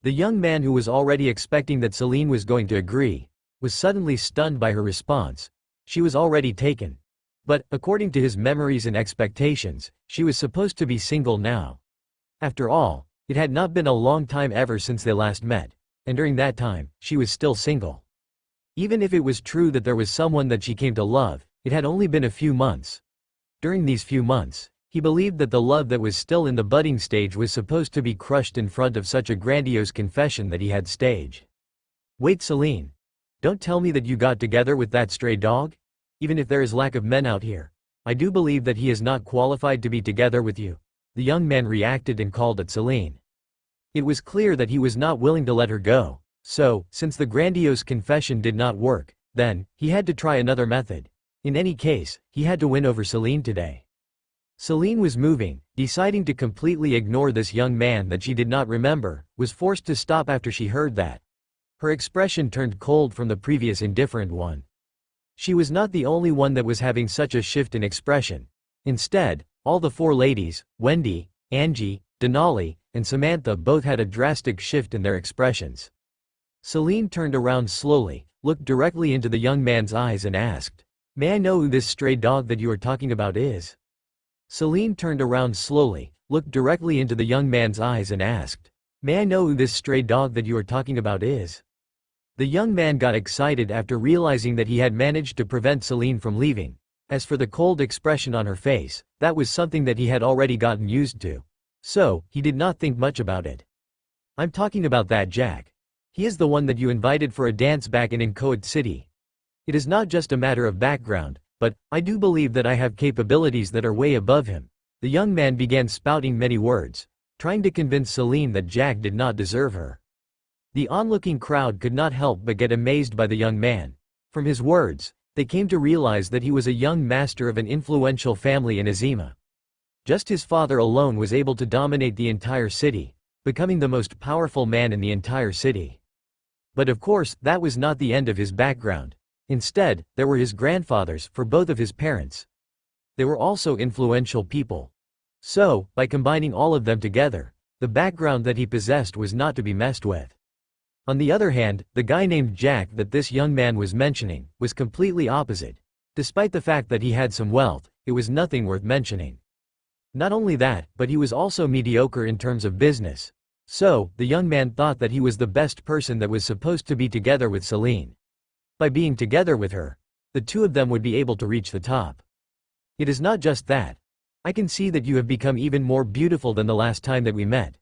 The young man, who was already expecting that Seline was going to agree, was suddenly stunned by her response. She was already taken. But, according to his memories and expectations, she was supposed to be single now. After all, it had not been a long time ever since they last met, and during that time, she was still single. Even if it was true that there was someone that she came to love, it had only been a few months. During these few months, he believed that the love that was still in the budding stage was supposed to be crushed in front of such a grandiose confession that he had staged. Wait, Seline. Don't tell me that you got together with that stray dog? Even if there is lack of men out here, I do believe that he is not qualified to be together with you. The young man reacted and called at Seline. It was clear that he was not willing to let her go. So, since the grandiose confession did not work, then, he had to try another method. In any case, he had to win over Seline today. Seline was moving, deciding to completely ignore this young man that she did not remember, was forced to stop after she heard that. Her expression turned cold from the previous indifferent one. She was not the only one that was having such a shift in expression. Instead, all the 4 ladies, Wendy, Angie, Denali, and Samantha, both had a drastic shift in their expressions. Seline turned around slowly, looked directly into the young man's eyes and asked, "May I know who this stray dog that you are talking about is?" Seline turned around slowly, looked directly into the young man's eyes and asked, "May I know who this stray dog that you are talking about is?" The young man got excited after realizing that he had managed to prevent Seline from leaving. As for the cold expression on her face, that was something that he had already gotten used to. So, he did not think much about it. "I'm talking about that Jack. He is the one that you invited for a dance back in Incoat City. It is not just a matter of background, but I do believe that I have capabilities that are way above him." The young man began spouting many words, trying to convince Seline that Jack did not deserve her. The onlooking crowd could not help but get amazed by the young man. From his words, they came to realize that he was a young master of an influential family in Azima. Just his father alone was able to dominate the entire city, becoming the most powerful man in the entire city. But of course, that was not the end of his background. Instead, there were his grandfathers for both of his parents. They were also influential people. So, by combining all of them together, the background that he possessed was not to be messed with. On the other hand, the guy named Jack that this young man was mentioning, was completely opposite. Despite the fact that he had some wealth, it was nothing worth mentioning. Not only that, but he was also mediocre in terms of business. So, the young man thought that he was the best person that was supposed to be together with Seline. By being together with her, the two of them would be able to reach the top. It is not just that. I can see that you have become even more beautiful than the last time that we met.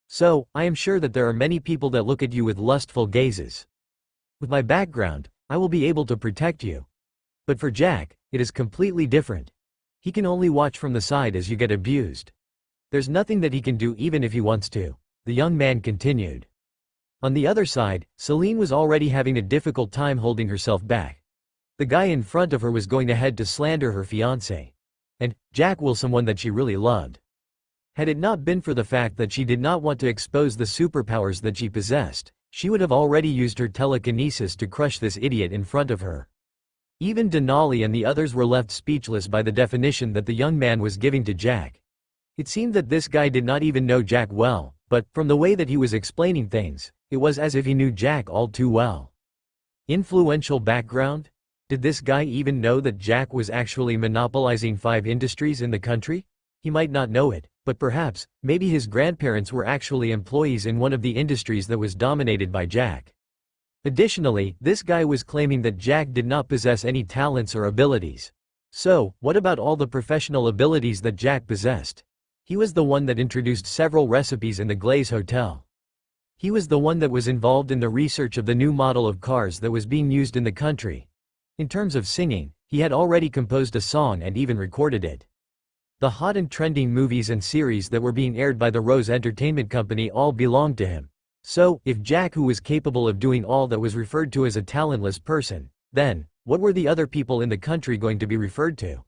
So, I am sure that there are many people that look at you with lustful gazes. With my background, I will be able to protect you. But for Jack, it is completely different. He can only watch from the side as you get abused. There's nothing that he can do even if he wants to. The young man continued. On the other side, Seline was already having a difficult time holding herself back. The guy in front of her was going ahead to slander her fiancé. And Jack was someone that she really loved. Had it not been for the fact that she did not want to expose the superpowers that she possessed, She would have already used her telekinesis to crush this idiot in front of her. Even Denali and the others were left speechless by the definition that the young man was giving to Jack. It seemed that this guy did not even know Jack well, but, from the way that he was explaining things, it was as if he knew Jack all too well. Influential background? Did this guy even know that Jack was actually monopolizing 5 industries in the country? He might not know it, but perhaps, maybe his grandparents were actually employees in one of the industries that was dominated by Jack. Additionally, this guy was claiming that Jack did not possess any talents or abilities. So, what about all the professional abilities that Jack possessed? He was the one that introduced several recipes in the Glaze Hotel. He was the one that was involved in the research of the new model of cars that was being used in the country. In terms of singing, he had already composed a song and even recorded it. The hot and trending movies and series that were being aired by the Rose Entertainment Company all belonged to him. So, if Jack who was capable of doing all that was referred to as a talentless person, then, what were the other people in the country going to be referred to?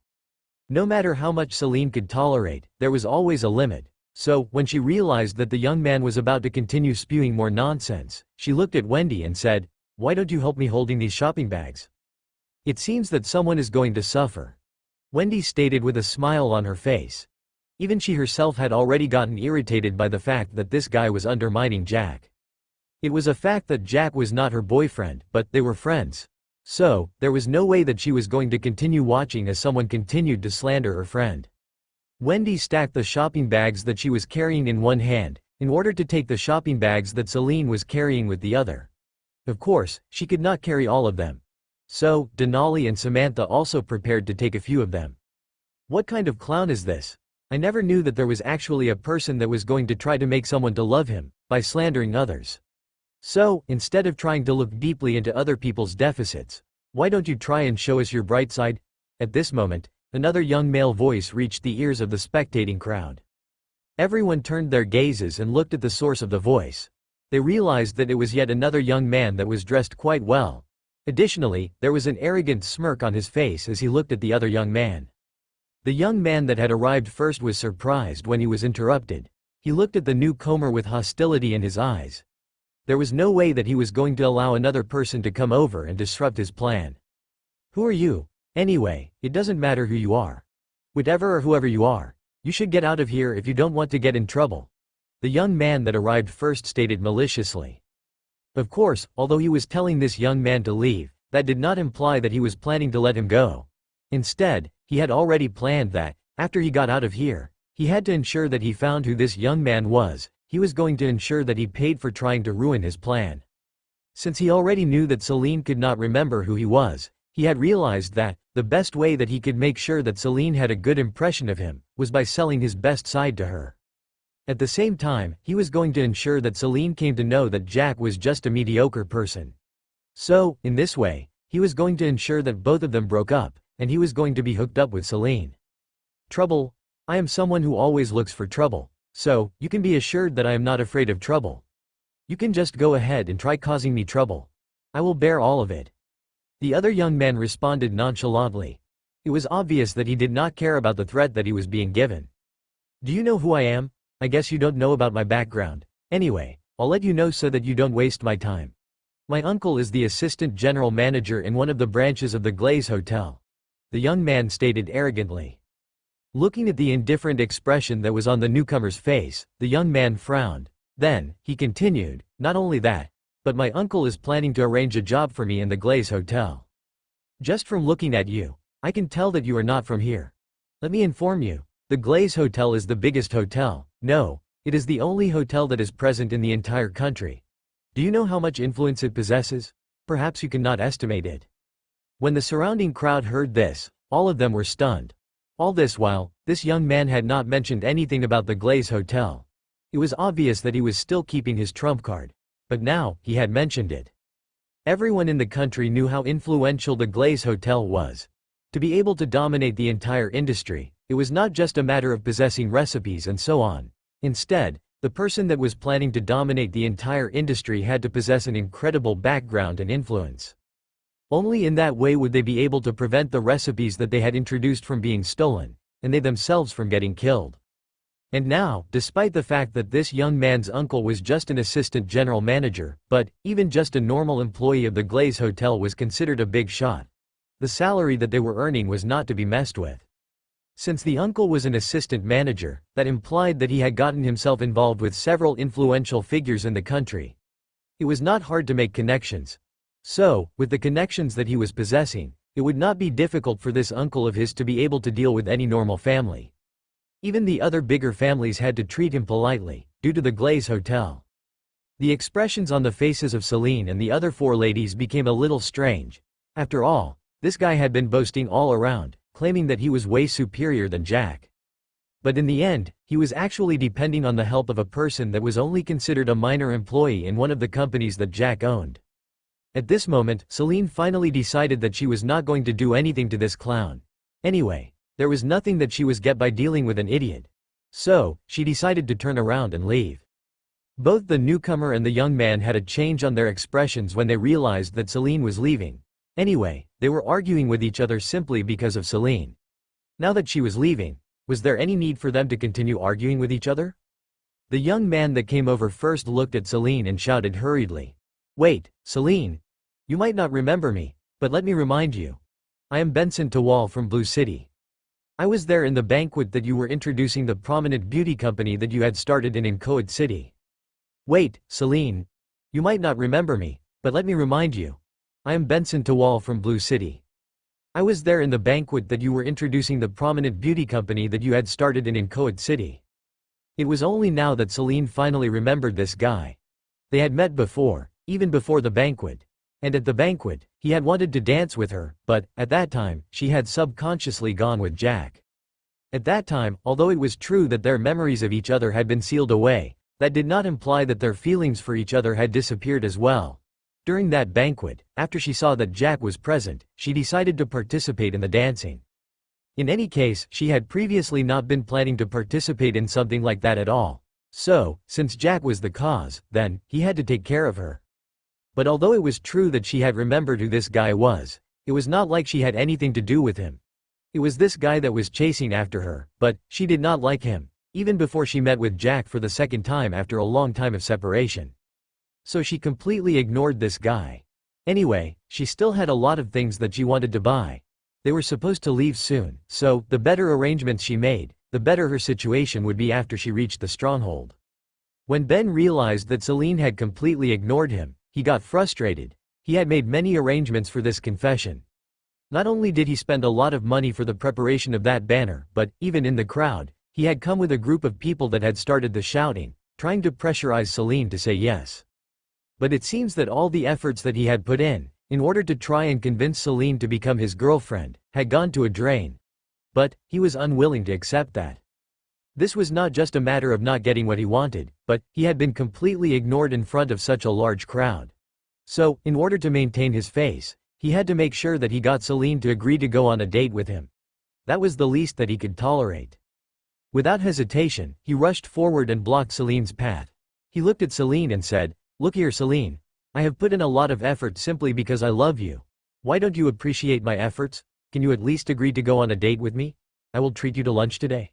No matter how much Seline could tolerate, there was always a limit. So, when she realized that the young man was about to continue spewing more nonsense, she looked at Wendy and said, "Why don't you help me holding these shopping bags? It seems that someone is going to suffer." Wendy stated with a smile on her face. Even she herself had already gotten irritated by the fact that this guy was undermining Jack. It was a fact that Jack was not her boyfriend, but they were friends. So, there was no way that she was going to continue watching as someone continued to slander her friend. Wendy stacked the shopping bags that she was carrying in one hand, in order to take the shopping bags that Seline was carrying with the other. Of course, she could not carry all of them. So, Denali and Samantha also prepared to take a few of them. What kind of clown is this? I never knew that there was actually a person that was going to try to make someone to love him, by slandering others. So, instead of trying to look deeply into other people's deficits, why don't you try and show us your bright side? At this moment, another young male voice reached the ears of the spectating crowd. Everyone turned their gazes and looked at the source of the voice. They realized that it was yet another young man that was dressed quite well. Additionally, there was an arrogant smirk on his face as he looked at the other young man. The young man that had arrived first was surprised when he was interrupted. He looked at the newcomer with hostility in his eyes. There was no way that he was going to allow another person to come over and disrupt his plan. "Who are you? Anyway, it doesn't matter who you are. Whatever or whoever you are, you should get out of here if you don't want to get in trouble," the young man that arrived first stated maliciously. Of course, although he was telling this young man to leave, that did not imply that he was planning to let him go. Instead, he had already planned that, after he got out of here, he had to ensure that he found who this young man was. He was going to ensure that he paid for trying to ruin his plan. Since he already knew that Seline could not remember who he was, he had realized that, the best way that he could make sure that Seline had a good impression of him, was by selling his best side to her. At the same time, he was going to ensure that Seline came to know that Jack was just a mediocre person. So, in this way, he was going to ensure that both of them broke up, and he was going to be hooked up with Seline. Trouble? I am someone who always looks for trouble, so, you can be assured that I am not afraid of trouble. You can just go ahead and try causing me trouble. I will bear all of it. The other young man responded nonchalantly. It was obvious that he did not care about the threat that he was being given. "Do you know who I am? I guess you don't know about my background. Anyway, I'll let you know so that you don't waste my time. My uncle is the assistant general manager in one of the branches of the Glaze Hotel," the young man stated arrogantly. Looking at the indifferent expression that was on the newcomer's face, the young man frowned. Then, he continued, "Not only that, but my uncle is planning to arrange a job for me in the Glaze Hotel. Just from looking at you, I can tell that you are not from here. Let me inform you, the Glaze Hotel is the biggest hotel. No, it is the only hotel that is present in the entire country. Do you know how much influence it possesses? Perhaps you cannot estimate it." When the surrounding crowd heard this, all of them were stunned. All this while, this young man had not mentioned anything about the Glaze Hotel. It was obvious that he was still keeping his trump card. But now, he had mentioned it. Everyone in the country knew how influential the Glaze Hotel was. To be able to dominate the entire industry, it was not just a matter of possessing recipes and so on. Instead, the person that was planning to dominate the entire industry had to possess an incredible background and influence. Only in that way would they be able to prevent the recipes that they had introduced from being stolen, and they themselves from getting killed. And now, despite the fact that this young man's uncle was just an assistant general manager, but, even just a normal employee of the Glaze Hotel was considered a big shot. The salary that they were earning was not to be messed with. Since the uncle was an assistant manager, that implied that he had gotten himself involved with several influential figures in the country. It was not hard to make connections. So, with the connections that he was possessing, it would not be difficult for this uncle of his to be able to deal with any normal family. Even the other bigger families had to treat him politely, due to the Glaze Hotel. The expressions on the faces of Seline and the other four ladies became a little strange. After all, this guy had been boasting all around, claiming that he was way superior than Jack. But in the end, he was actually depending on the help of a person that was only considered a minor employee in one of the companies that Jack owned. At this moment, Seline finally decided that she was not going to do anything to this clown. Anyway, there was nothing that she was get by dealing with an idiot. So, she decided to turn around and leave. Both the newcomer and the young man had a change on their expressions when they realized that Seline was leaving. Anyway, they were arguing with each other simply because of Seline. Now that she was leaving, was there any need for them to continue arguing with each other? The young man that came over first looked at Seline and shouted hurriedly. "Wait, Seline. You might not remember me, but let me remind you. I am Benson Tawal from Blue City. I was there in the banquet that you were introducing the prominent beauty company that you had started in Incoed City." "Wait, Seline. You might not remember me, but let me remind you. I am Benson Tawal from Blue City. I was there in the banquet that you were introducing the prominent beauty company that you had started in Incoed City." It was only now that Seline finally remembered this guy. They had met before, even before the banquet. And at the banquet, he had wanted to dance with her, but, at that time, she had subconsciously gone with Jack. At that time, although it was true that their memories of each other had been sealed away, that did not imply that their feelings for each other had disappeared as well. During that banquet, after she saw that Jack was present, she decided to participate in the dancing. In any case, she had previously not been planning to participate in something like that at all. So, since Jack was the cause, then, he had to take care of her. But although it was true that she had remembered who this guy was, it was not like she had anything to do with him. It was this guy that was chasing after her, but she did not like him, even before she met with Jack for the second time after a long time of separation. So she completely ignored this guy. Anyway, she still had a lot of things that she wanted to buy. They were supposed to leave soon, so, the better arrangements she made, the better her situation would be after she reached the stronghold. When Ben realized that Seline had completely ignored him, he got frustrated. He had made many arrangements for this confession. Not only did he spend a lot of money for the preparation of that banner, but, even in the crowd, he had come with a group of people that had started the shouting, trying to pressurize Seline to say yes. But it seems that all the efforts that he had put in order to try and convince Seline to become his girlfriend, had gone to a drain. But, he was unwilling to accept that. This was not just a matter of not getting what he wanted, but, he had been completely ignored in front of such a large crowd. So, in order to maintain his face, he had to make sure that he got Seline to agree to go on a date with him. That was the least that he could tolerate. Without hesitation, he rushed forward and blocked Celine's path. He looked at Seline and said, "Look here, Seline. I have put in a lot of effort simply because I love you. Why don't you appreciate my efforts? Can you at least agree to go on a date with me? I will treat you to lunch today."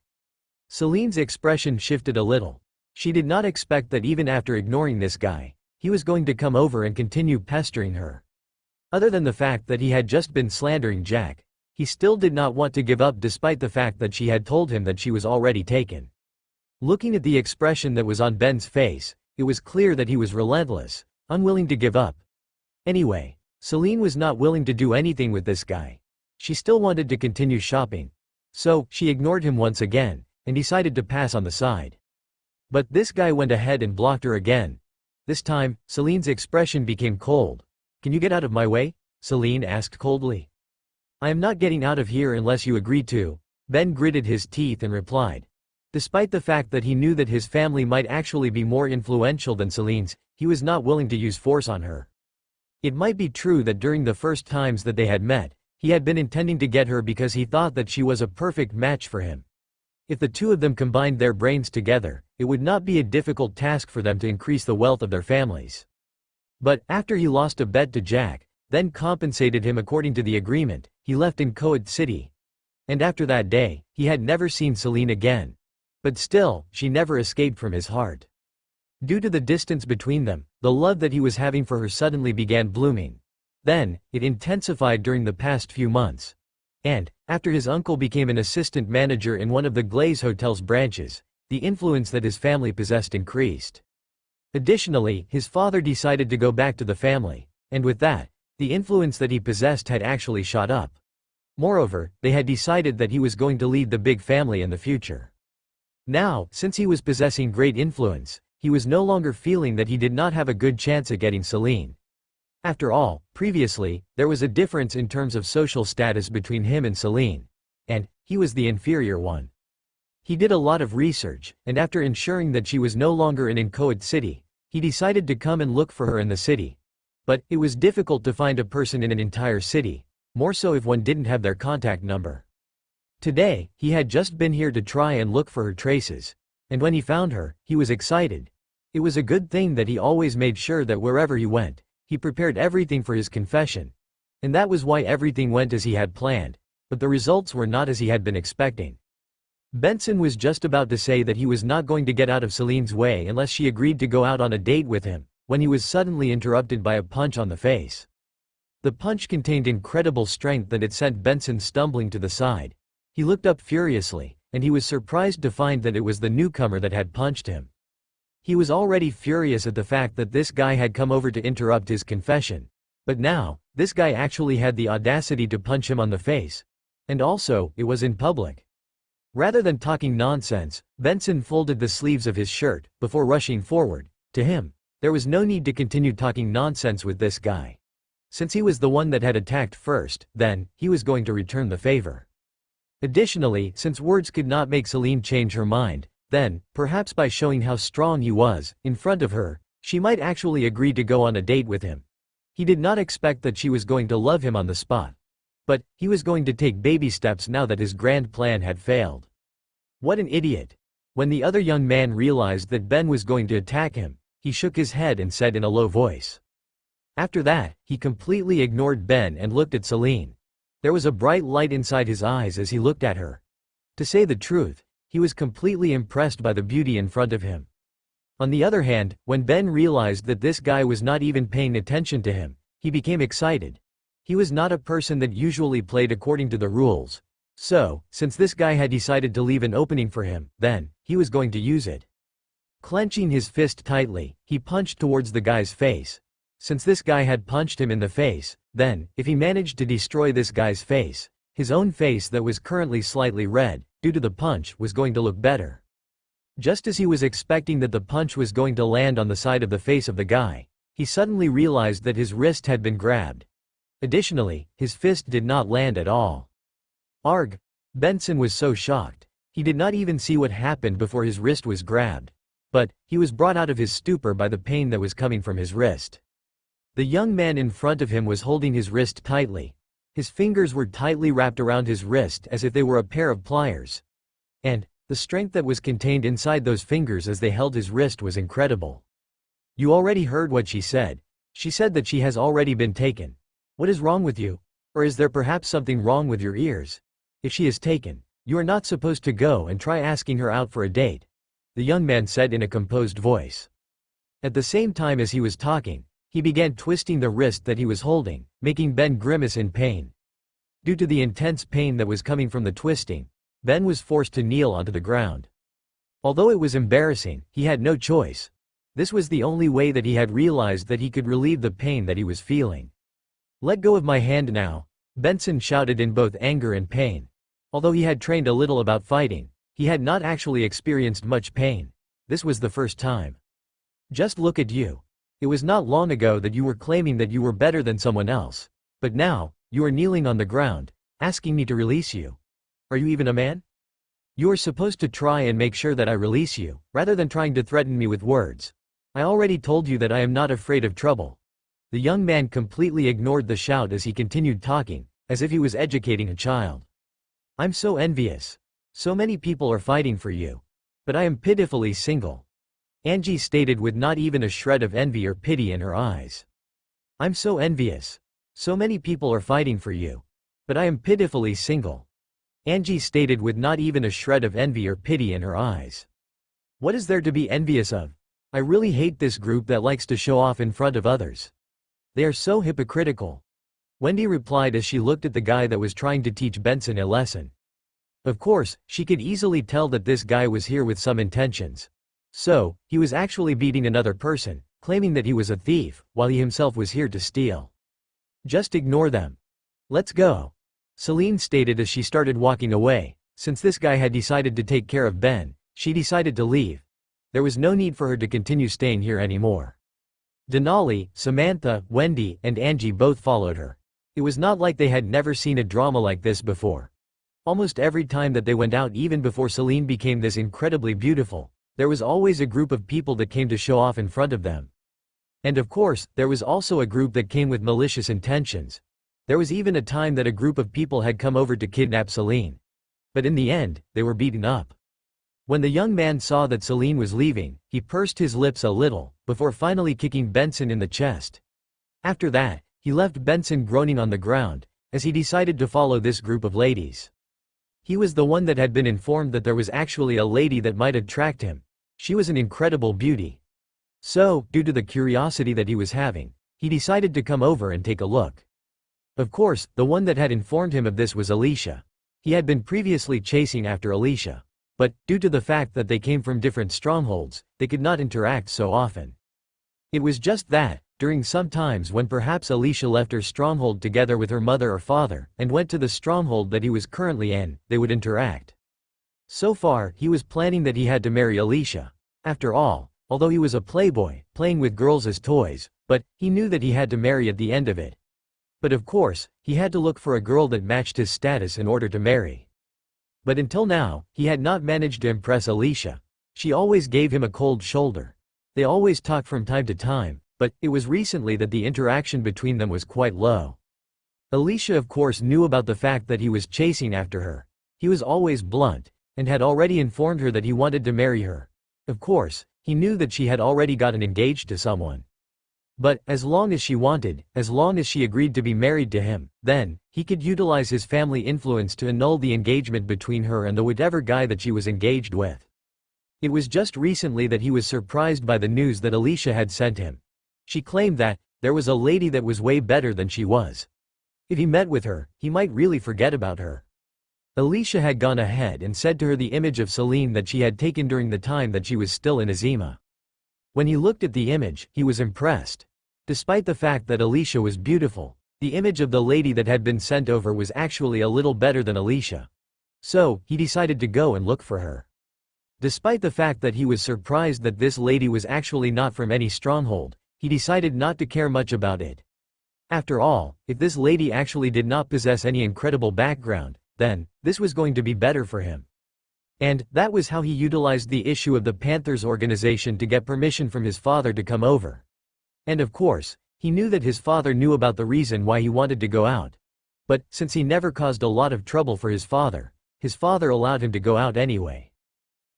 Celine's expression shifted a little. She did not expect that even after ignoring this guy, he was going to come over and continue pestering her. Other than the fact that he had just been slandering Jack, he still did not want to give up despite the fact that she had told him that she was already taken. Looking at the expression that was on Ben's face, it was clear that he was relentless, unwilling to give up. Anyway, Seline was not willing to do anything with this guy. She still wanted to continue shopping. So, she ignored him once again, and decided to pass on the side. But this guy went ahead and blocked her again. This time, Celine's expression became cold. "Can you get out of my way?" Seline asked coldly. "I am not getting out of here unless you agree to," Ben gritted his teeth and replied. Despite the fact that he knew that his family might actually be more influential than Celine's, he was not willing to use force on her. It might be true that during the first times that they had met, he had been intending to get her because he thought that she was a perfect match for him. If the two of them combined their brains together, it would not be a difficult task for them to increase the wealth of their families. But, after he lost a bet to Jack, then compensated him according to the agreement, he left Incoed City. And after that day, he had never seen Seline again. But still, she never escaped from his heart. Due to the distance between them, the love that he was having for her suddenly began blooming. Then, it intensified during the past few months. And, after his uncle became an assistant manager in one of the Glaze Hotel's branches, the influence that his family possessed increased. Additionally, his father decided to go back to the family, and with that, the influence that he possessed had actually shot up. Moreover, they had decided that he was going to lead the big family in the future. Now, since he was possessing great influence, he was no longer feeling that he did not have a good chance at getting Seline. After all, previously, there was a difference in terms of social status between him and Seline. And, he was the inferior one. He did a lot of research, and after ensuring that she was no longer in inchoate city, he decided to come and look for her in the city. But, it was difficult to find a person in an entire city, more so if one didn't have their contact number. Today, he had just been here to try and look for her traces. And when he found her, he was excited. It was a good thing that he always made sure that wherever he went, he prepared everything for his confession. And that was why everything went as he had planned, but the results were not as he had been expecting. Benson was just about to say that he was not going to get out of Celine's way unless she agreed to go out on a date with him, when he was suddenly interrupted by a punch on the face. The punch contained incredible strength that it sent Benson stumbling to the side. He looked up furiously, and he was surprised to find that it was the newcomer that had punched him. He was already furious at the fact that this guy had come over to interrupt his confession. But now, this guy actually had the audacity to punch him on the face. And also, it was in public. Rather than talking nonsense, Benson folded the sleeves of his shirt, before rushing forward. To him, there was no need to continue talking nonsense with this guy. Since he was the one that had attacked first, then, he was going to return the favor. Additionally, since words could not make Seline change her mind, then, perhaps by showing how strong he was, in front of her, she might actually agree to go on a date with him. He did not expect that she was going to love him on the spot. But, he was going to take baby steps now that his grand plan had failed. What an idiot. When the other young man realized that Ben was going to attack him, he shook his head and said in a low voice. After that, he completely ignored Ben and looked at Seline. There was a bright light inside his eyes as he looked at her. To say the truth, he was completely impressed by the beauty in front of him. On the other hand, when Ben realized that this guy was not even paying attention to him, he became excited. He was not a person that usually played according to the rules. So, since this guy had decided to leave an opening for him, then, he was going to use it. Clenching his fist tightly, he punched towards the guy's face. Since this guy had punched him in the face, then, if he managed to destroy this guy's face, his own face that was currently slightly red, due to the punch, was going to look better. Just as he was expecting that the punch was going to land on the side of the face of the guy, he suddenly realized that his wrist had been grabbed. Additionally, his fist did not land at all. Arg! Benson was so shocked. He did not even see what happened before his wrist was grabbed. But, he was brought out of his stupor by the pain that was coming from his wrist. The young man in front of him was holding his wrist tightly. His fingers were tightly wrapped around his wrist as if they were a pair of pliers. And, the strength that was contained inside those fingers as they held his wrist was incredible. You already heard what she said. She said that she has already been taken. What is wrong with you? Or is there perhaps something wrong with your ears? If she is taken, you are not supposed to go and try asking her out for a date, the young man said in a composed voice. At the same time as he was talking, he began twisting the wrist that he was holding, making Ben grimace in pain. Due to the intense pain that was coming from the twisting, Ben was forced to kneel onto the ground. Although it was embarrassing, he had no choice. This was the only way that he had realized that he could relieve the pain that he was feeling. Let go of my hand now, Benson shouted in both anger and pain. Although he had trained a little about fighting, he had not actually experienced much pain. This was the first time. Just look at you. It was not long ago that you were claiming that you were better than someone else. But now, you are kneeling on the ground, asking me to release you. Are you even a man? You are supposed to try and make sure that I release you, rather than trying to threaten me with words. I already told you that I am not afraid of trouble. The young man completely ignored the shout as he continued talking, as if he was educating a child. I'm so envious. So many people are fighting for you. But I am pitifully single. Angie stated with not even a shred of envy or pity in her eyes. I'm so envious. So many people are fighting for you. But I am pitifully single. Angie stated with not even a shred of envy or pity in her eyes. What is there to be envious of? I really hate this group that likes to show off in front of others. They are so hypocritical. Wendy replied as she looked at the guy that was trying to teach Benson a lesson. Of course, she could easily tell that this guy was here with some intentions. So, he was actually beating another person, claiming that he was a thief, while he himself was here to steal. Just ignore them. Let's go. Seline stated as she started walking away. Since this guy had decided to take care of Ben, she decided to leave. There was no need for her to continue staying here anymore. Denali, Samantha, Wendy, and Angie both followed her. It was not like they had never seen a drama like this before. Almost every time that they went out, even before Seline became this incredibly beautiful, there was always a group of people that came to show off in front of them. And of course, there was also a group that came with malicious intentions. There was even a time that a group of people had come over to kidnap Seline. But in the end, they were beaten up. When the young man saw that Seline was leaving, he pursed his lips a little, before finally kicking Benson in the chest. After that, he left Benson groaning on the ground, as he decided to follow this group of ladies. He was the one that had been informed that there was actually a lady that might attract him. She was an incredible beauty. So, due to the curiosity that he was having, he decided to come over and take a look. Of course, the one that had informed him of this was Alicia. He had been previously chasing after Alicia. But, due to the fact that they came from different strongholds, they could not interact so often. It was just that, during some times when perhaps Alicia left her stronghold together with her mother or father, and went to the stronghold that he was currently in, they would interact. So far, he was planning that he had to marry Alicia. After all, although he was a playboy, playing with girls as toys, but, he knew that he had to marry at the end of it. But of course, he had to look for a girl that matched his status in order to marry. But until now, he had not managed to impress Alicia. She always gave him a cold shoulder. They always talked from time to time, but it was recently that the interaction between them was quite low. Alicia of course knew about the fact that he was chasing after her. He was always blunt, and had already informed her that he wanted to marry her. Of course, he knew that she had already gotten engaged to someone. But, as long as she wanted, as long as she agreed to be married to him, then, he could utilize his family influence to annul the engagement between her and the whatever guy that she was engaged with. It was just recently that he was surprised by the news that Alicia had sent him. She claimed that, there was a lady that was way better than she was. If he met with her, he might really forget about her. Alicia had gone ahead and said to her the image of Seline that she had taken during the time that she was still in Azima. When he looked at the image, he was impressed. Despite the fact that Alicia was beautiful, the image of the lady that had been sent over was actually a little better than Alicia. So, he decided to go and look for her. Despite the fact that he was surprised that this lady was actually not from any stronghold, he decided not to care much about it. After all, if this lady actually did not possess any incredible background, then, this was going to be better for him. And, that was how he utilized the issue of the Panthers organization to get permission from his father to come over. And of course, he knew that his father knew about the reason why he wanted to go out. But, since he never caused a lot of trouble for his father allowed him to go out anyway.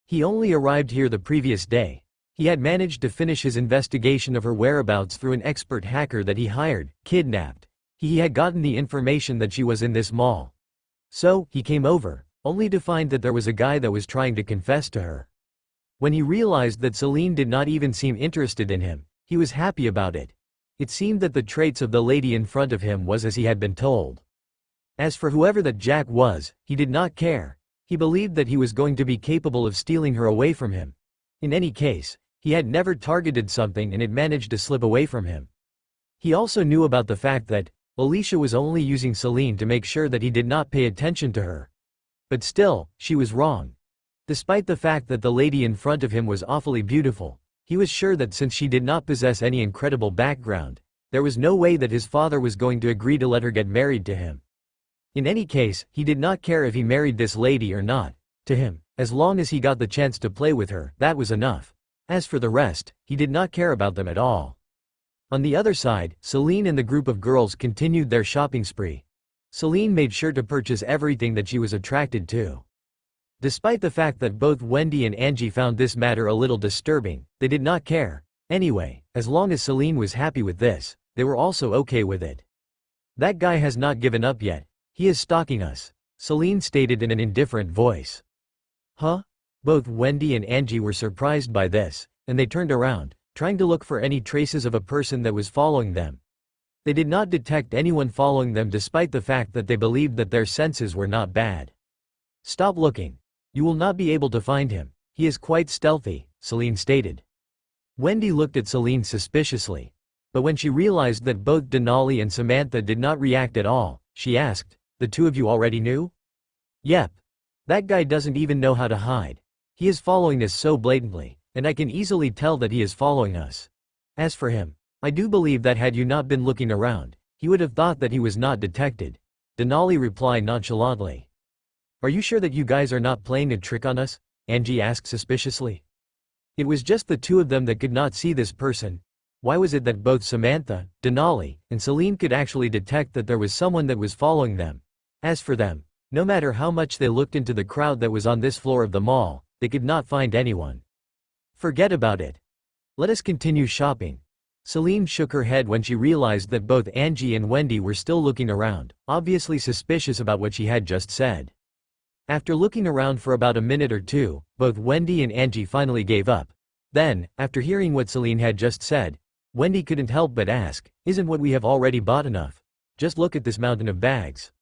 He only arrived here the previous day. He had managed to finish his investigation of her whereabouts through an expert hacker that he hired, kidnapped. He had gotten the information that she was in this mall. So, he came over, only to find that there was a guy that was trying to confess to her. When he realized that Seline did not even seem interested in him, he was happy about it. It seemed that the traits of the lady in front of him was as he had been told. As for whoever that Jack was, he did not care. He believed that he was going to be capable of stealing her away from him. In any case, he had never targeted something and it managed to slip away from him. He also knew about the fact that Alicia was only using Seline to make sure that he did not pay attention to her. But still, she was wrong. Despite the fact that the lady in front of him was awfully beautiful, he was sure that since she did not possess any incredible background, there was no way that his father was going to agree to let her get married to him. In any case, he did not care if he married this lady or not. To him, as long as he got the chance to play with her, that was enough. As for the rest, he did not care about them at all. On the other side, Seline and the group of girls continued their shopping spree. Seline made sure to purchase everything that she was attracted to. Despite the fact that both Wendy and Angie found this matter a little disturbing, they did not care. Anyway, as long as Seline was happy with this, they were also okay with it. That guy has not given up yet. He is stalking us. Seline stated in an indifferent voice. Huh? Both Wendy and Angie were surprised by this, and they turned around, trying to look for any traces of a person that was following them. They did not detect anyone following them despite the fact that they believed that their senses were not bad. Stop looking. You will not be able to find him. He is quite stealthy, Seline stated. Wendy looked at Seline suspiciously. But when she realized that both Denali and Samantha did not react at all, she asked, "The two of you already knew?" "Yep. That guy doesn't even know how to hide. He is following us so blatantly, and I can easily tell that he is following us. As for him, I do believe that had you not been looking around, he would have thought that he was not detected," Denali replied nonchalantly. "Are you sure that you guys are not playing a trick on us?" Angie asked suspiciously. It was just the two of them that could not see this person. Why was it that both Samantha, Denali, and Seline could actually detect that there was someone that was following them? As for them, no matter how much they looked into the crowd that was on this floor of the mall, they could not find anyone. "Forget about it. Let us continue shopping." Seline shook her head when she realized that both Angie and Wendy were still looking around, obviously suspicious about what she had just said. After looking around for about a minute or two, both Wendy and Angie finally gave up. Then, after hearing what Seline had just said, Wendy couldn't help but ask, "Isn't what we have already bought enough? Just look at this mountain of bags."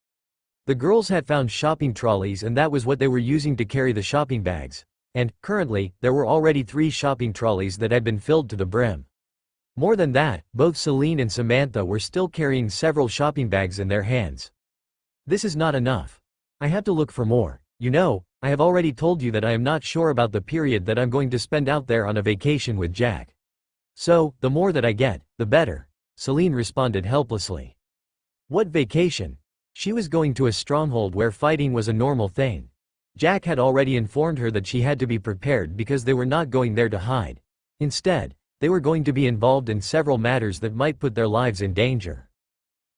The girls had found shopping trolleys and that was what they were using to carry the shopping bags. And, currently, there were already 3 shopping trolleys that had been filled to the brim. More than that, both Seline and Samantha were still carrying several shopping bags in their hands. "This is not enough. I have to look for more. You know, I have already told you that I am not sure about the period that I'm going to spend out there on a vacation with Jack. So, the more that I get, the better," Seline responded helplessly. What vacation? She was going to a stronghold where fighting was a normal thing. Jack had already informed her that she had to be prepared because they were not going there to hide. Instead, they were going to be involved in several matters that might put their lives in danger.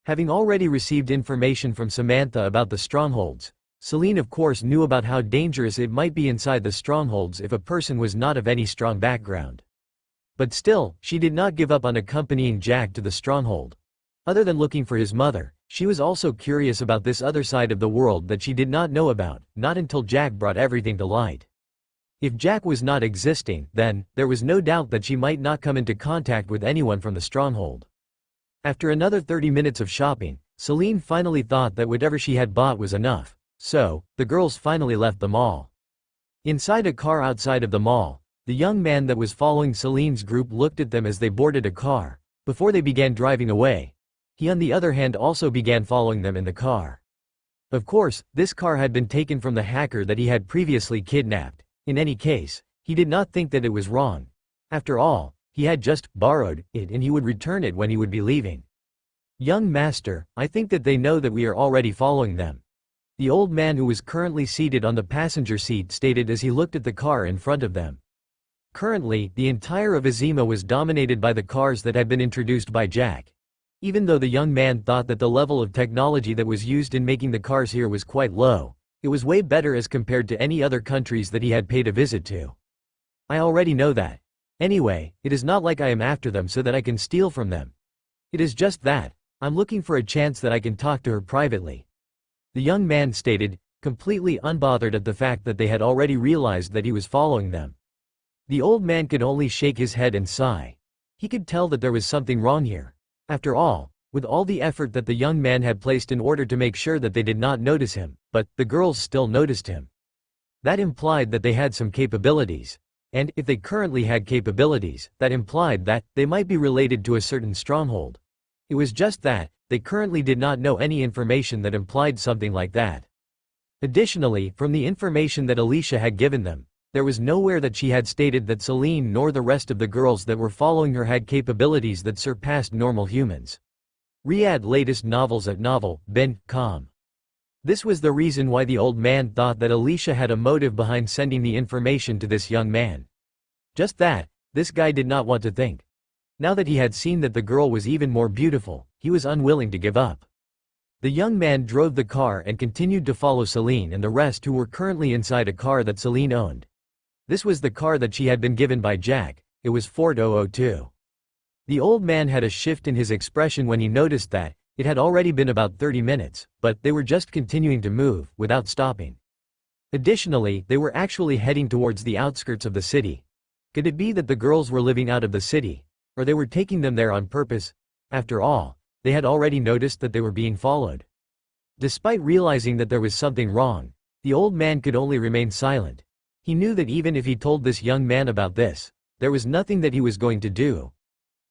Having already received information from Samantha about the strongholds, Seline of course knew about how dangerous it might be inside the strongholds if a person was not of any strong background. But still, she did not give up on accompanying Jack to the stronghold. Other than looking for his mother, she was also curious about this other side of the world that she did not know about, not until Jack brought everything to light. If Jack was not existing, then, there was no doubt that she might not come into contact with anyone from the stronghold. After another 30 minutes of shopping, Seline finally thought that whatever she had bought was enough. So, the girls finally left the mall. Inside a car outside of the mall, the young man that was following Celine's group looked at them as they boarded a car. Before they began driving away, he on the other hand also began following them in the car. Of course, this car had been taken from the hacker that he had previously kidnapped. In any case, he did not think that it was wrong. After all, he had just borrowed it and he would return it when he would be leaving. "Young master, I think that they know that we are already following them," the old man who was currently seated on the passenger seat stated as he looked at the car in front of them. Currently, the entire of Azima was dominated by the cars that had been introduced by Jack. Even though the young man thought that the level of technology that was used in making the cars here was quite low, it was way better as compared to any other countries that he had paid a visit to. "I already know that. Anyway, it is not like I am after them so that I can steal from them. It is just that, I'm looking for a chance that I can talk to her privately," the young man stated, completely unbothered at the fact that they had already realized that he was following them. The old man could only shake his head and sigh. He could tell that there was something wrong here. After all, with all the effort that the young man had placed in order to make sure that they did not notice him, but the girls still noticed him. That implied that they had some capabilities. And, if they currently had capabilities, that implied that they might be related to a certain stronghold. It was just that, they currently did not know any information that implied something like that. Additionally, from the information that Alicia had given them, there was nowhere that she had stated that Seline nor the rest of the girls that were following her had capabilities that surpassed normal humans. Read latest novels at novel.com. This was the reason why the old man thought that Alicia had a motive behind sending the information to this young man. Just that, this guy did not want to think. Now that he had seen that the girl was even more beautiful, he was unwilling to give up. The young man drove the car and continued to follow Seline and the rest who were currently inside a car that Seline owned. This was the car that she had been given by Jack. It was Ford 002. The old man had a shift in his expression when he noticed that, It had already been about 30 minutes, but they were just continuing to move, without stopping. Additionally, they were actually heading towards the outskirts of the city. Could it be that the girls were living out of the city? Or they were taking them there on purpose? After all, they had already noticed that they were being followed. Despite realizing that there was something wrong, the old man could only remain silent. He knew that even if he told this young man about this, there was nothing that he was going to do.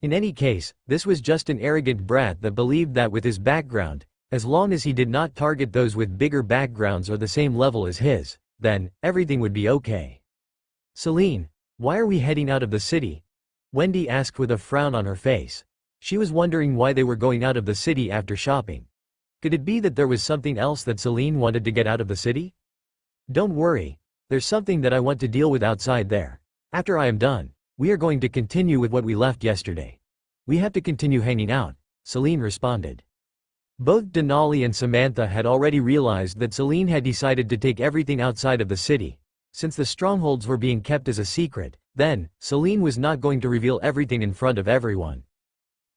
In any case, this was just an arrogant brat that believed that with his background, as long as he did not target those with bigger backgrounds or the same level as his, then everything would be okay. Seline, why are we heading out of the city? Wendy asked with a frown on her face. She was wondering why they were going out of the city after shopping. Could it be that there was something else that Seline wanted to get out of the city? Don't worry, there's something that I want to deal with outside there. After I am done, we are going to continue with what we left yesterday. We have to continue hanging out, Seline responded. Both Denali and Samantha had already realized that Seline had decided to take everything outside of the city. Since the strongholds were being kept as a secret, then, Seline was not going to reveal everything in front of everyone.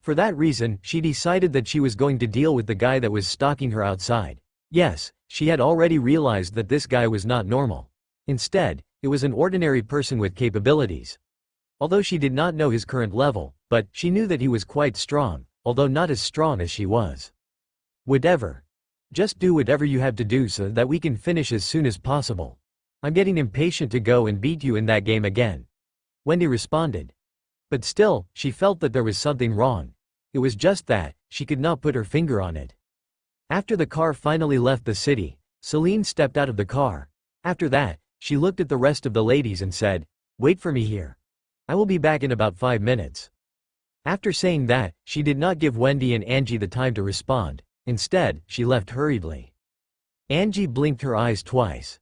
For that reason, she decided that she was going to deal with the guy that was stalking her outside. Yes, she had already realized that this guy was not normal. Instead, it was an ordinary person with capabilities. Although she did not know his current level, but she knew that he was quite strong, although not as strong as she was. Whatever. Just do whatever you have to do so that we can finish as soon as possible. I'm getting impatient to go and beat you in that game again. Wendy responded. But still, she felt that there was something wrong. It was just that, she could not put her finger on it. After the car finally left the city, Seline stepped out of the car. After that, she looked at the rest of the ladies and said, "Wait for me here. I will be back in about 5 minutes." After saying that, she did not give Wendy and Angie the time to respond. Instead, she left hurriedly. Angie blinked her eyes twice.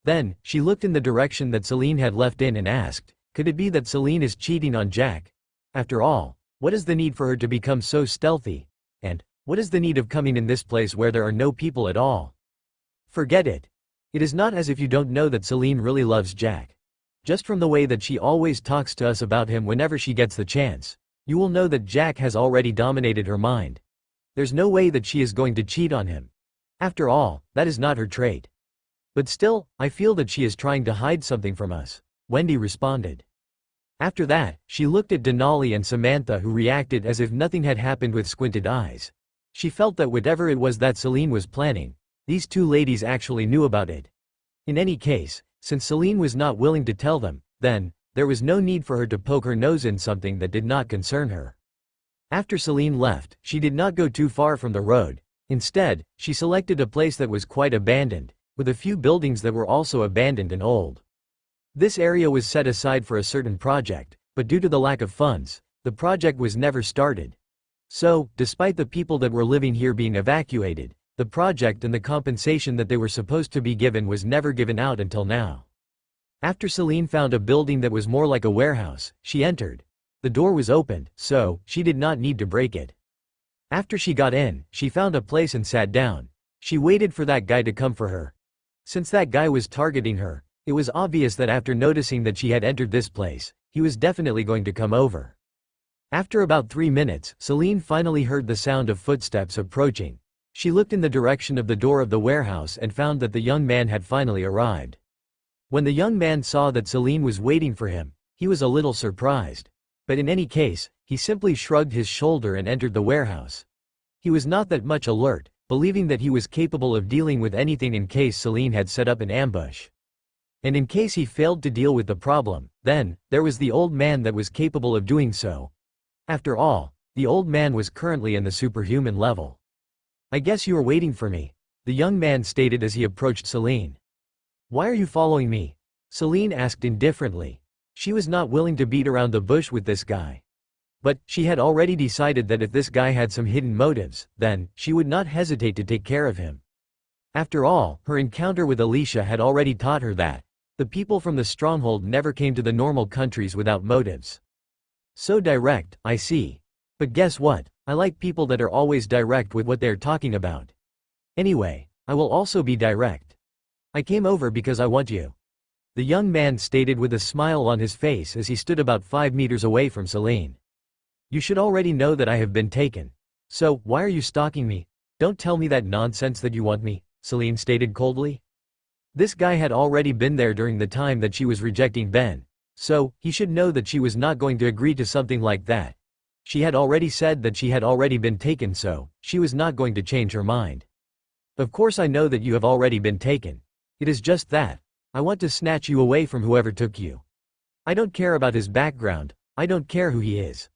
Then, she looked in the direction that Seline had left in and asked, could it be that Seline is cheating on Jack? After all, what is the need for her to become so stealthy? And, what is the need of coming in this place where there are no people at all? Forget it. It is not as if you don't know that Seline really loves Jack. Just from the way that she always talks to us about him whenever she gets the chance, you will know that Jack has already dominated her mind. There's no way that she is going to cheat on him. After all, that is not her trait. But still, I feel that she is trying to hide something from us, Wendy responded. After that, she looked at Denali and Samantha, who reacted as if nothing had happened with squinted eyes. She felt that whatever it was that Seline was planning, these two ladies actually knew about it. In any case, since Seline was not willing to tell them, then, there was no need for her to poke her nose in something that did not concern her. After Seline left, she did not go too far from the road. Instead, she selected a place that was quite abandoned, with a few buildings that were also abandoned and old. This area was set aside for a certain project, but due to the lack of funds, the project was never started. So, despite the people that were living here being evacuated, the project and the compensation that they were supposed to be given was never given out until now. After Seline found a building that was more like a warehouse, she entered. The door was opened, so she did not need to break it. After she got in, she found a place and sat down. She waited for that guy to come for her. Since that guy was targeting her, it was obvious that after noticing that she had entered this place, he was definitely going to come over. After about 3 minutes, Seline finally heard the sound of footsteps approaching. She looked in the direction of the door of the warehouse and found that the young man had finally arrived. When the young man saw that Seline was waiting for him, he was a little surprised. But in any case, he simply shrugged his shoulder and entered the warehouse. He was not that much alert, believing that he was capable of dealing with anything in case Seline had set up an ambush. And in case he failed to deal with the problem, then, there was the old man that was capable of doing so. After all, the old man was currently in the superhuman level. "I guess you are waiting for me," the young man stated as he approached Seline. "Why are you following me?" Seline asked indifferently. She was not willing to beat around the bush with this guy. But, she had already decided that if this guy had some hidden motives, then, she would not hesitate to take care of him. After all, her encounter with Alicia had already taught her that the people from the stronghold never came to the normal countries without motives. So direct, I see. But guess what? I like people that are always direct with what they're talking about. Anyway, I will also be direct. I came over because I want you. The young man stated with a smile on his face as he stood about 5 meters away from Seline. You should already know that I have been taken. So, why are you stalking me? Don't tell me that nonsense that you want me, Seline stated coldly. This guy had already been there during the time that she was rejecting Ben. So, he should know that she was not going to agree to something like that. She had already said that she had already been taken, so she was not going to change her mind. Of course I know that you have already been taken. It is just that I want to snatch you away from whoever took you. I don't care about his background, I don't care who he is.